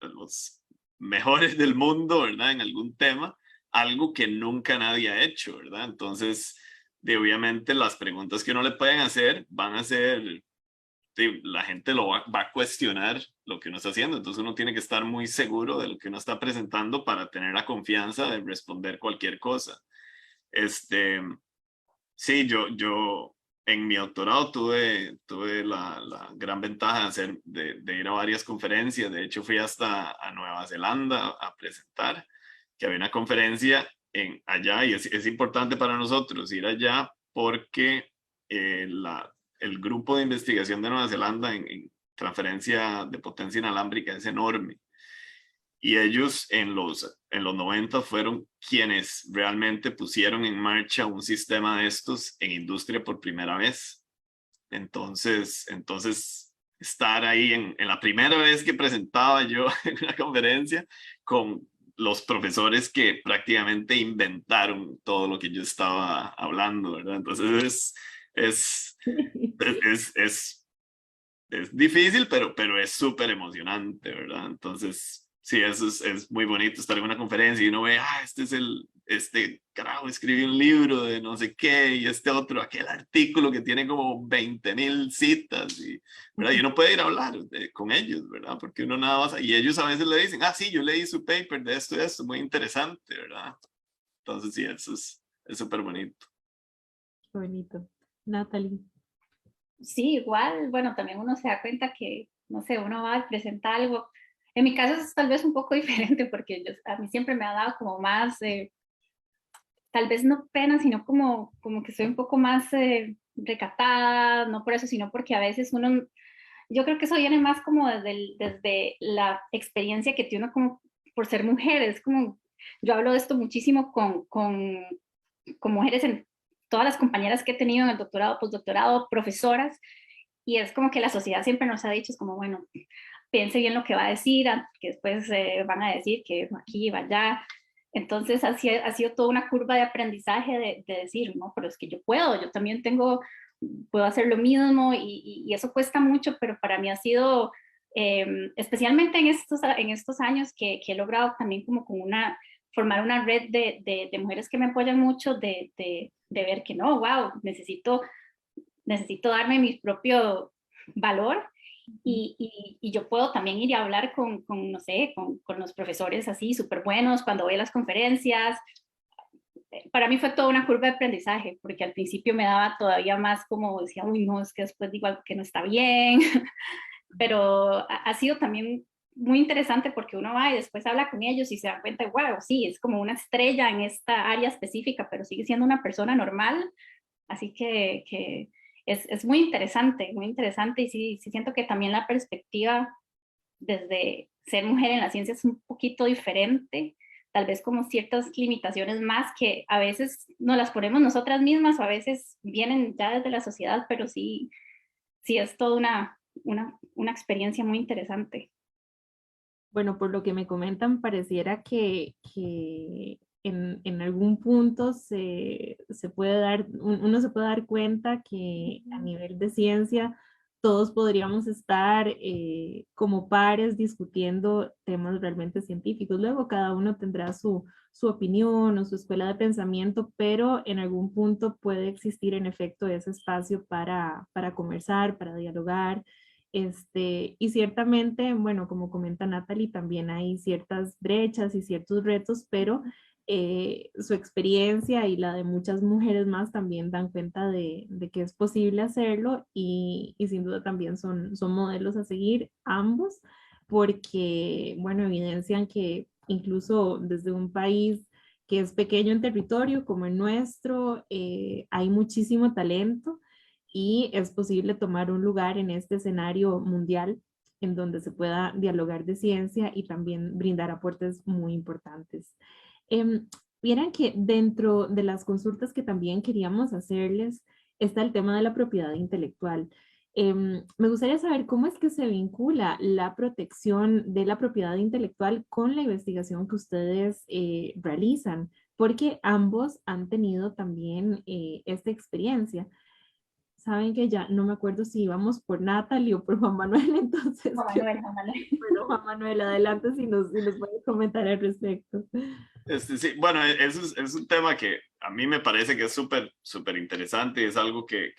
los mejores del mundo, ¿verdad? En algún tema, algo que nunca nadie ha hecho, ¿verdad? Entonces, obviamente las preguntas que uno le pueden hacer van a ser, la gente va a cuestionar lo que uno está haciendo, entonces uno tiene que estar muy seguro de lo que uno está presentando para tener la confianza de responder cualquier cosa. Sí, yo en mi doctorado tuve la gran ventaja de ir a varias conferencias. De hecho, fui hasta a Nueva Zelanda a presentar, que había una conferencia allá, y es importante para nosotros ir allá porque el grupo de investigación de Nueva Zelanda en transferencia de potencia inalámbrica es enorme. Y ellos en los 90 fueron quienes realmente pusieron en marcha un sistema de estos en industria por primera vez. Entonces estar ahí en la primera vez que presentaba yo en una conferencia con los profesores que prácticamente inventaron todo lo que yo estaba hablando, ¿verdad? Entonces es difícil, pero es súper emocionante, ¿verdad? Entonces, sí, eso es muy bonito estar en una conferencia y uno ve, este carajo escribió un libro de no sé qué, y este otro, aquel artículo que tiene como 20,000 citas, ¿verdad? Y uno puede ir a hablar con ellos, ¿verdad? Porque uno nada más, y ellos a veces le dicen, sí, yo leí su paper de esto y esto, muy interesante, ¿verdad? Entonces, sí, eso es súper bonito. Qué bonito. Natalie. Sí, igual, bueno, también uno se da cuenta que, no sé, uno va a presentar algo. En mi caso es tal vez un poco diferente porque a mí siempre me ha dado como más, tal vez no pena, sino como que soy un poco más recatada, no por eso, sino porque a veces uno, yo creo que eso viene más como desde la experiencia que tiene uno como por ser mujer. Es como, yo hablo de esto muchísimo con mujeres, en todas las compañeras que he tenido en el doctorado, postdoctorado, profesoras, y es como que la sociedad siempre nos ha dicho, es como, bueno, piense bien lo que va a decir, que después van a decir que aquí va allá. Entonces ha sido toda una curva de aprendizaje de decir, no, pero es que yo puedo, yo también puedo hacer lo mismo, y eso cuesta mucho, pero para mí ha sido, especialmente en estos años que he logrado también como formar una red de mujeres que me apoyan mucho, de ver que no, wow, necesito darme mi propio valor. Y yo puedo también ir a hablar no sé, con los profesores así súper buenos cuando voy a las conferencias. Para mí fue toda una curva de aprendizaje, porque al principio me daba todavía más como decía, uy, no, es que después digo algo que no está bien, pero ha sido también muy interesante porque uno va y después habla con ellos y se da cuenta, wow, sí, es como una estrella en esta área específica, pero sigue siendo una persona normal. Así que es muy interesante, y sí siento que también la perspectiva desde ser mujer en la ciencia es un poquito diferente, tal vez como ciertas limitaciones más que a veces nos las ponemos nosotras mismas o a veces vienen ya desde la sociedad, pero sí es toda una experiencia muy interesante. Bueno, por lo que me comentan, pareciera que en algún punto uno se puede dar cuenta que a nivel de ciencia todos podríamos estar como pares discutiendo temas realmente científicos. Luego cada uno tendrá su opinión o su escuela de pensamiento, pero en algún punto puede existir en efecto ese espacio para conversar, para dialogar. Y ciertamente, bueno, como comenta Natalie, también hay ciertas brechas y ciertos retos, pero su experiencia y la de muchas mujeres más también dan cuenta de que es posible hacerlo, y sin duda también son modelos a seguir ambos, porque, bueno, evidencian que incluso desde un país que es pequeño en territorio como el nuestro, hay muchísimo talento y es posible tomar un lugar en este escenario mundial en donde se pueda dialogar de ciencia y también brindar aportes muy importantes. Vieran que dentro de las consultas que también queríamos hacerles está el tema de la propiedad intelectual. Me gustaría saber cómo es que se vincula la protección de la propiedad intelectual con la investigación que ustedes realizan, porque ambos han tenido también esta experiencia. Saben que ya no me acuerdo si íbamos por Natalie o por Juan Manuel, entonces, Juan Manuel. bueno, Juan Manuel, adelante si nos puede comentar al respecto. Sí, bueno, es un tema que a mí me parece que es súper, súper interesante, y es algo que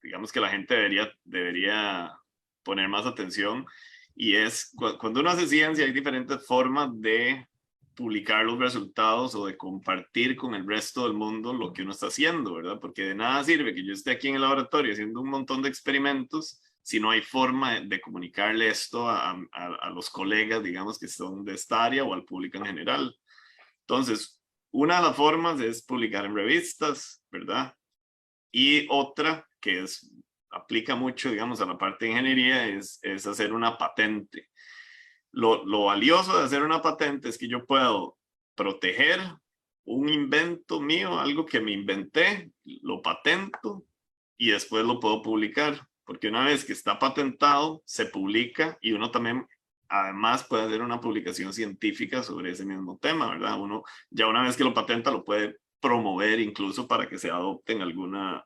digamos que la gente debería poner más atención, y es cuando uno hace ciencia hay diferentes formas de publicar los resultados o de compartir con el resto del mundo lo que uno está haciendo, ¿verdad? Porque de nada sirve que yo esté aquí en el laboratorio haciendo un montón de experimentos si no hay forma de comunicarle esto a los colegas, digamos, que son de esta área o al público en general. Entonces, una de las formas es publicar en revistas, ¿verdad? Y otra que aplica mucho, digamos, a la parte de ingeniería es hacer una patente. Lo valioso de hacer una patente es que yo puedo proteger un invento mío, algo que me inventé, lo patento y después lo puedo publicar. Porque una vez que está patentado, se publica y uno también, además, puede hacer una publicación científica sobre ese mismo tema, ¿verdad? Uno ya una vez que lo patenta, lo puede promover incluso para que se adopte en alguna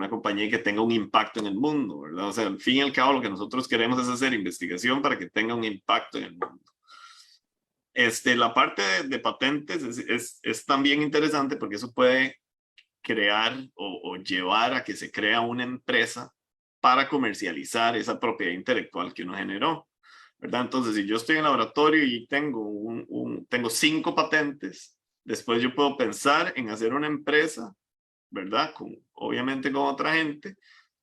compañía y que tenga un impacto en el mundo, ¿verdad? O sea, al fin y al cabo, lo que nosotros queremos es hacer investigación para que tenga un impacto en el mundo. La parte de patentes es también interesante porque eso puede crear o llevar a que se crea una empresa para comercializar esa propiedad intelectual que uno generó, ¿verdad? Entonces, si yo estoy en el laboratorio y tengo 5 patentes, después yo puedo pensar en hacer una empresa, ¿verdad? Obviamente con otra gente,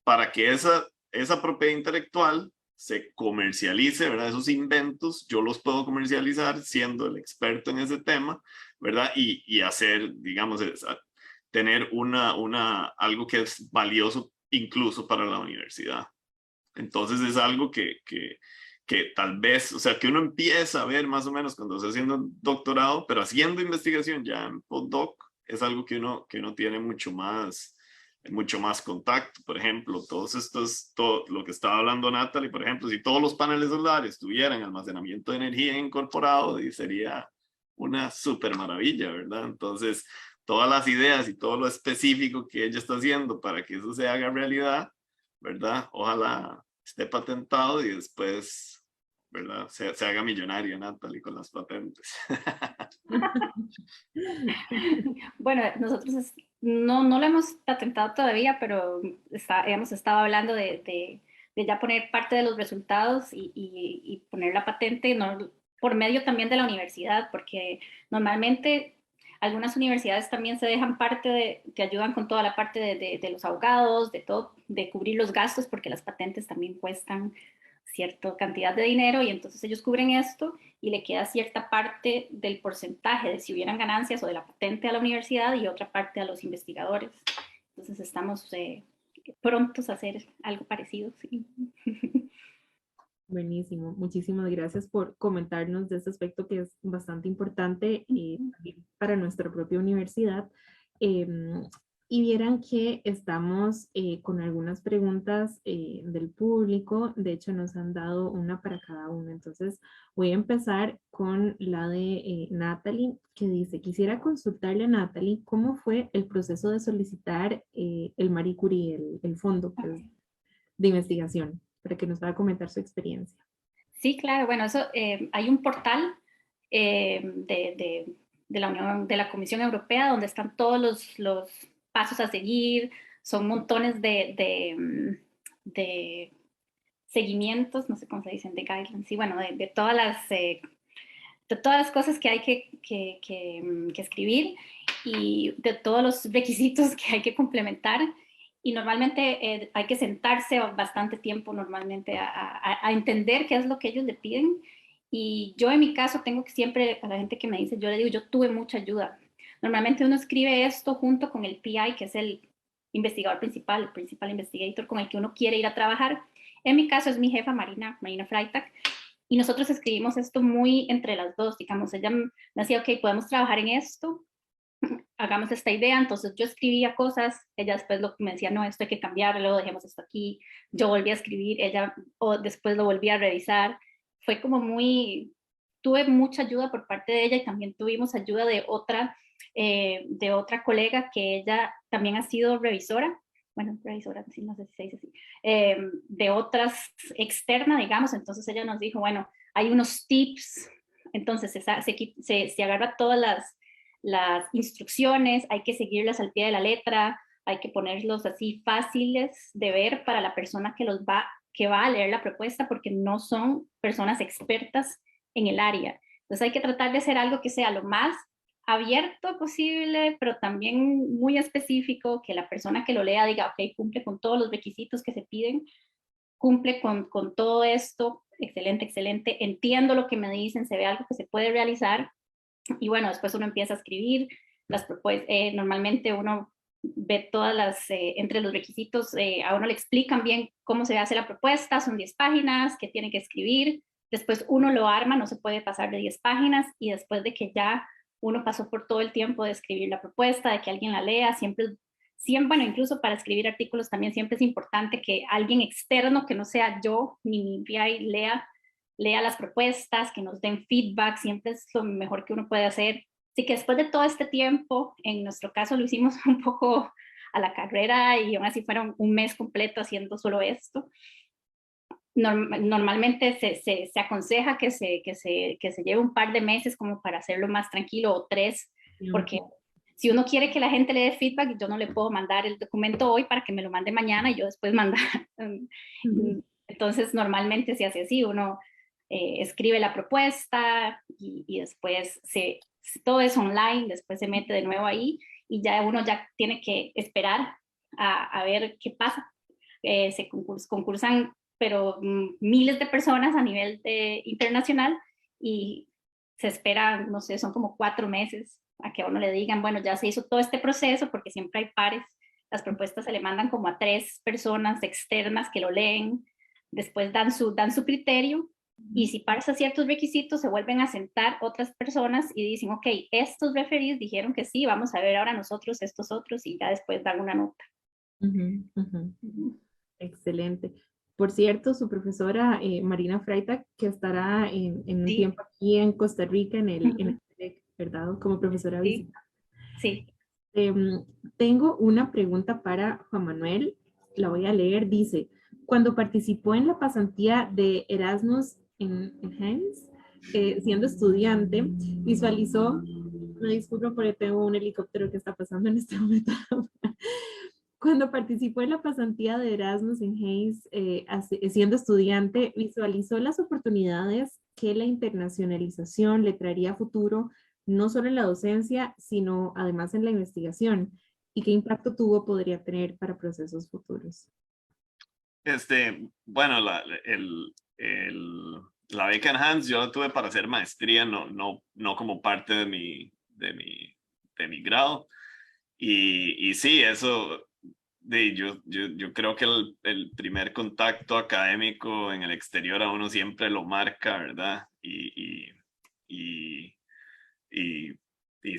para que esa propiedad intelectual se comercialice, ¿verdad? Esos inventos yo los puedo comercializar siendo el experto en ese tema, ¿verdad? Y hacer, digamos, tener algo que es valioso incluso para la universidad. Entonces es algo que tal vez, o sea, que uno empieza a ver más o menos cuando está haciendo doctorado, pero haciendo investigación ya en postdoc es algo que uno tiene mucho más contacto. Por ejemplo, todo lo que estaba hablando Natalie, por ejemplo, si todos los paneles solares tuvieran almacenamiento de energía incorporado, sería una súper maravilla, ¿verdad? Entonces, todas las ideas y todo lo específico que ella está haciendo para que eso se haga realidad, ¿verdad? Ojalá esté patentado y después, ¿verdad? Se haga millonaria Natalie con las patentes. Bueno, nosotros no lo hemos patentado todavía, pero hemos estado hablando de ya poner parte de los resultados y poner la patente por medio también de la universidad, porque normalmente algunas universidades también se dejan te ayudan con toda la parte de los abogados, de cubrir los gastos, porque las patentes también cuestan cierta cantidad de dinero y entonces ellos cubren esto y le queda cierta parte del porcentaje de si hubieran ganancias o de la patente a la universidad y otra parte a los investigadores. Entonces estamos prontos a hacer algo parecido. Sí. Buenísimo, muchísimas gracias por comentarnos de este aspecto que es bastante importante para nuestra propia universidad. Y vieran que estamos con algunas preguntas del público, de hecho nos han dado una para cada uno, entonces voy a empezar con la de Natalie, que dice, quisiera consultarle a Natalie cómo fue el proceso de solicitar el Marie Curie, el fondo pues, de investigación, para que nos pueda comentar su experiencia. Sí, claro, bueno, eso hay un portal de la Unión, de la Comisión Europea, donde están todos los pasos a seguir, son montones de seguimientos, no sé cómo se dicen, de guidelines, sí, bueno, de todas las cosas que hay que escribir y de todos los requisitos que hay que complementar. Y normalmente hay que sentarse bastante tiempo normalmente a entender qué es lo que ellos le piden. Y yo en mi caso tengo que siempre, a la gente que me dice, yo le digo, yo tuve mucha ayuda. Normalmente uno escribe esto junto con el PI, que es el investigador principal, el principal investigator con el que uno quiere ir a trabajar. En mi caso es mi jefa Marina Freitag, y nosotros escribimos esto muy entre las dos, digamos, ella me decía, ok, podemos trabajar en esto, hagamos esta idea, entonces yo escribía cosas, ella después me decía, no, esto hay que cambiarlo, dejemos esto aquí, yo volví a escribir, ella después lo volví a revisar, fue como tuve mucha ayuda por parte de ella y también tuvimos ayuda de otra colega que ella también ha sido revisora, bueno, revisora, sí, no sé si se dice así, de otras externa, digamos, entonces ella nos dijo, bueno, hay unos tips, entonces se agarra todas las instrucciones, hay que seguirlas al pie de la letra, hay que ponerlos así fáciles de ver para la persona que va a leer la propuesta, porque no son personas expertas en el área. Entonces hay que tratar de hacer algo que sea lo más abierto posible, pero también muy específico, que la persona que lo lea diga, ok, cumple con todos los requisitos que se piden, cumple con todo esto, excelente, excelente, entiendo lo que me dicen, se ve algo que se puede realizar, y bueno, después uno empieza a escribir las propuestas. Normalmente uno ve todas las, entre los requisitos, a uno le explican bien cómo se hace la propuesta, son 10 páginas que tiene que escribir, después uno lo arma, no se puede pasar de 10 páginas, y después de que ya uno pasó por todo el tiempo de escribir la propuesta, de que alguien la lea, siempre, bueno, incluso para escribir artículos también siempre es importante que alguien externo, que no sea yo ni mi PI, lea las propuestas, que nos den feedback, siempre es lo mejor que uno puede hacer. Así que después de todo este tiempo, en nuestro caso lo hicimos un poco a la carrera y aún así fueron un mes completo haciendo solo esto. Normalmente se aconseja que se lleve un par de meses como para hacerlo más tranquilo, o 3, porque si uno quiere que la gente le dé feedback, yo no le puedo mandar el documento hoy para que me lo mande mañana y yo después mandar. Entonces normalmente se hace así, uno escribe la propuesta y después todo es online, después se mete de nuevo ahí y ya uno ya tiene que esperar a ver qué pasa. Se concursan pero miles de personas a nivel internacional, y se espera, no sé, son como 4 meses a que a uno le digan, bueno, ya se hizo todo este proceso, porque siempre hay pares, las propuestas se le mandan como a 3 personas externas que lo leen, después dan su criterio, y si pasa ciertos requisitos, se vuelven a sentar otras personas y dicen, ok, estos referees dijeron que sí, vamos a ver ahora nosotros estos otros, y ya después dan una nota. Excelente. Por cierto, su profesora Marina Freitag, que estará en un tiempo aquí en Costa Rica, en el TEC, ¿verdad? Como profesora visitante. Sí. Tengo una pregunta para Juan Manuel, la voy a leer. Dice, cuando participó en la pasantía de Erasmus en Heinz, siendo estudiante, visualizó, me disculpo porque tengo un helicóptero que está pasando en este momento. Cuando participó en la pasantía de Erasmus en Hayes, siendo estudiante, visualizó las oportunidades que la internacionalización le traería a futuro, no solo en la docencia, sino además en la investigación, y qué impacto podría tener para procesos futuros. Bueno, la beca Enhance yo la tuve para hacer maestría, no como parte de mi grado. Y sí, eso, yo creo que el primer contacto académico en el exterior a uno siempre lo marca, ¿verdad? Y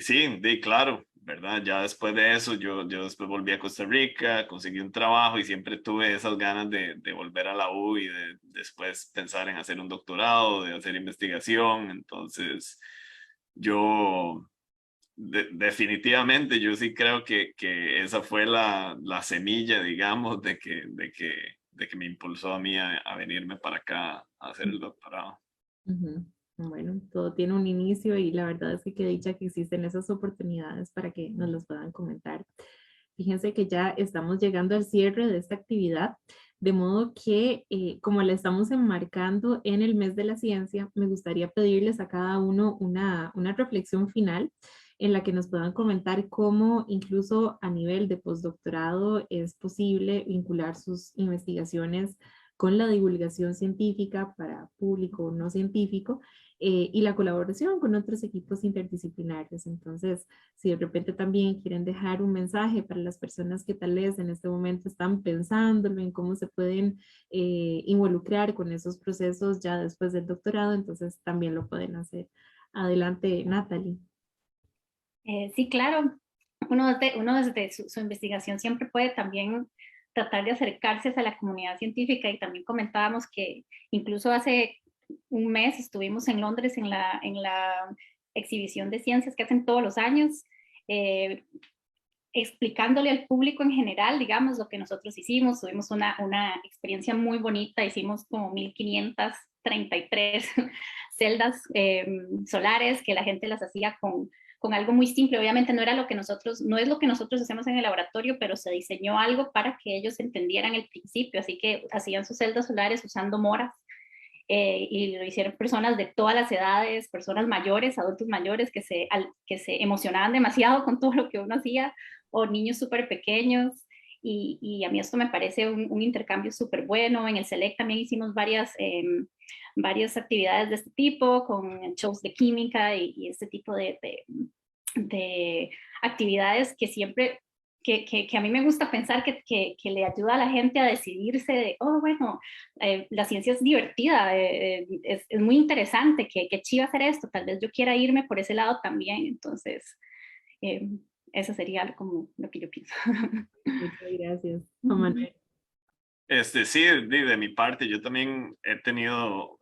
sí, claro, ¿verdad? Ya después de eso, yo después volví a Costa Rica, conseguí un trabajo y siempre tuve esas ganas de volver a la U y de después pensar en hacer un doctorado, de hacer investigación. Entonces, definitivamente yo sí creo que esa fue la semilla, digamos, de que me impulsó a mí a venirme para acá a hacer el doctorado. Bueno, todo tiene un inicio y la verdad es que qué dicha que existen esas oportunidades para que nos las puedan comentar. Fíjense que ya estamos llegando al cierre de esta actividad, de modo que como la estamos enmarcando en el mes de la ciencia, me gustaría pedirles a cada uno una reflexión final en la que nos puedan comentar cómo incluso a nivel de postdoctorado es posible vincular sus investigaciones con la divulgación científica para público no científico y la colaboración con otros equipos interdisciplinarios. Entonces, si de repente también quieren dejar un mensaje para las personas que tal vez en este momento están pensándolo en cómo se pueden involucrar con esos procesos ya después del doctorado, entonces también lo pueden hacer. Adelante, Natalie. Sí, claro. Uno desde su investigación siempre puede también tratar de acercarse a la comunidad científica, y también comentábamos que incluso hace un mes estuvimos en Londres en la exhibición de ciencias que hacen todos los años, explicándole al público en general, digamos, lo que nosotros hicimos. Tuvimos una experiencia muy bonita, hicimos como 1533 celdas solares que la gente las hacía con algo muy simple. Obviamente no es lo que nosotros hacemos en el laboratorio, pero se diseñó algo para que ellos entendieran el principio, así que hacían sus celdas solares usando moras. y lo hicieron personas de todas las edades, personas mayores, adultos mayores que se emocionaban demasiado con todo lo que uno hacía, o niños súper pequeños. Y a mí esto me parece un intercambio súper bueno. En el Select también hicimos varias actividades de este tipo, con shows de química y este tipo de actividades que siempre, que a mí me gusta pensar que le ayuda a la gente a decidirse de, oh, bueno, la ciencia es divertida, es muy interesante, que chiva hacer esto, tal vez yo quiera irme por ese lado también. Entonces, eso sería como lo que yo pienso. Muchas gracias, Juan Manuel. Sí, de mi parte, yo también he tenido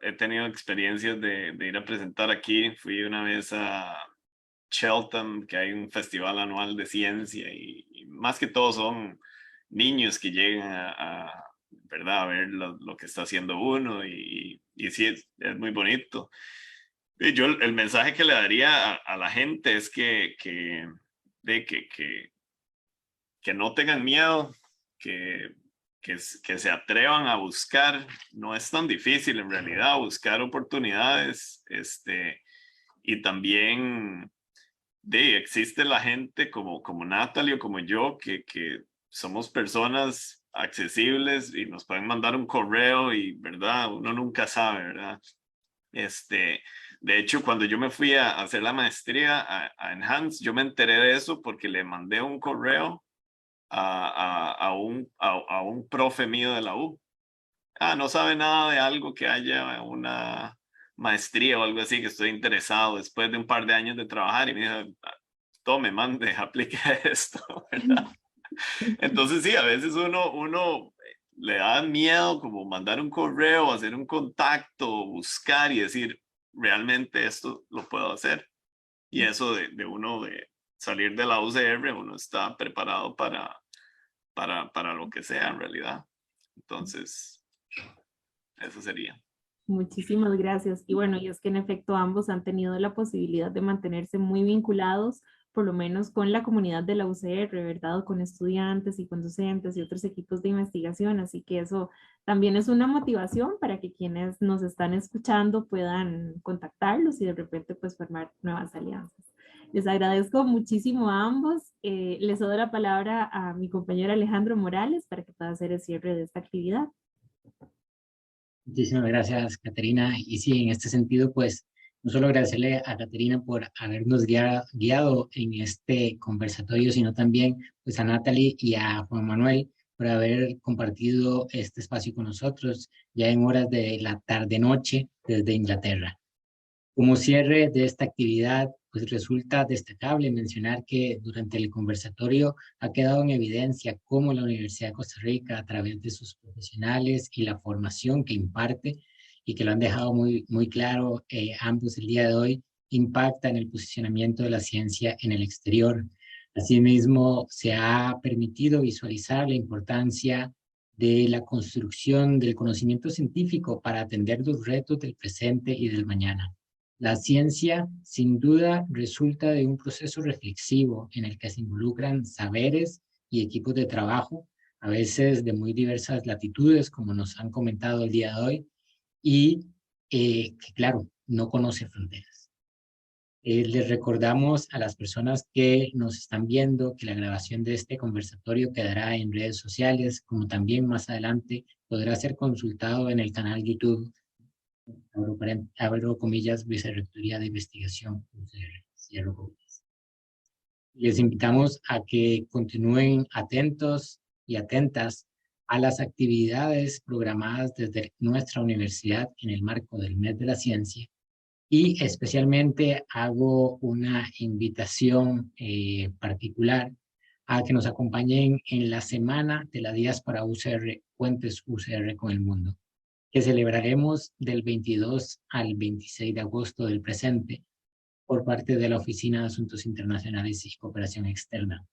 experiencias de ir a presentar aquí. Fui una vez a Cheltenham, que hay un festival anual de ciencia, y más que todo son niños que llegan ¿verdad? A ver lo que está haciendo uno, y sí, es muy bonito. Y yo el mensaje que le daría a la gente es que no tengan miedo, que se atrevan a buscar. No es tan difícil en realidad buscar oportunidades, y también existe la gente como Natalie o como yo, que somos personas accesibles y nos pueden mandar un correo, y verdad, uno nunca sabe, verdad. De hecho, cuando yo me fui a hacer la maestría a Enhance, yo me enteré de eso porque le mandé un correo a un profe mío de la U. No sabe nada de algo, que haya una maestría o algo así, que estoy interesado, después de un par de años de trabajar, y me dijo, tome, mande, aplique esto, ¿verdad? Entonces sí, a veces uno le da miedo como mandar un correo, hacer un contacto, buscar y decir, realmente esto lo puedo hacer. Y eso de uno de salir de la UCR, uno está preparado para lo que sea en realidad. Entonces, eso sería. Muchísimas gracias. Y bueno, y es que en efecto ambos han tenido la posibilidad de mantenerse muy vinculados, por lo menos con la comunidad de la UCR, ¿verdad? Con estudiantes y con docentes y otros equipos de investigación. Así que eso también es una motivación para que quienes nos están escuchando puedan contactarlos y de repente pues formar nuevas alianzas. Les agradezco muchísimo a ambos. Les doy la palabra a mi compañero Alejandro Morales para que pueda hacer el cierre de esta actividad. Muchísimas gracias, Caterina. Y sí, en este sentido, pues, no solo agradecerle a Caterina por habernos guiado en este conversatorio, sino también pues, a Natalie y a Juan Manuel por haber compartido este espacio con nosotros ya en horas de la tarde-noche desde Inglaterra. Como cierre de esta actividad, pues resulta destacable mencionar que durante el conversatorio ha quedado en evidencia cómo la Universidad de Costa Rica, a través de sus profesionales y la formación que imparte, y que lo han dejado muy claro ambos el día de hoy, impacta en el posicionamiento de la ciencia en el exterior. Asimismo, se ha permitido visualizar la importancia de la construcción del conocimiento científico para atender los retos del presente y del mañana. La ciencia, sin duda, resulta de un proceso reflexivo en el que se involucran saberes y equipos de trabajo, a veces de muy diversas latitudes, como nos han comentado el día de hoy, y que, claro, no conoce fronteras. Les recordamos a las personas que nos están viendo que la grabación de este conversatorio quedará en redes sociales, como también más adelante podrá ser consultado en el canal YouTube, abro comillas, Vicerrectoría de Investigación, cierro comillas. Les invitamos a que continúen atentos y atentas a las actividades programadas desde nuestra universidad en el marco del Mes de la Ciencia, y especialmente hago una invitación particular a que nos acompañen en la Semana de la Diáspora UCR, Puentes UCR con el Mundo, que celebraremos del 22 al 26 de agosto del presente por parte de la Oficina de Asuntos Internacionales y Cooperación Externa.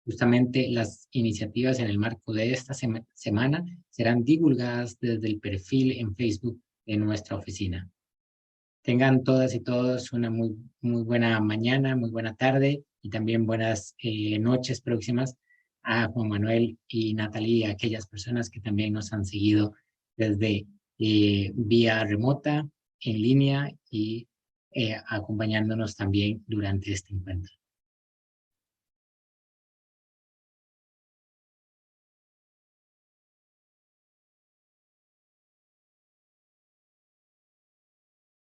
Justamente las iniciativas en el marco de esta semana serán divulgadas desde el perfil en Facebook de nuestra oficina. Tengan todas y todos una muy buena mañana, muy buena tarde y también buenas noches próximas a Juan Manuel y Natalie, a aquellas personas que también nos han seguido desde vía remota, en línea y acompañándonos también durante este encuentro.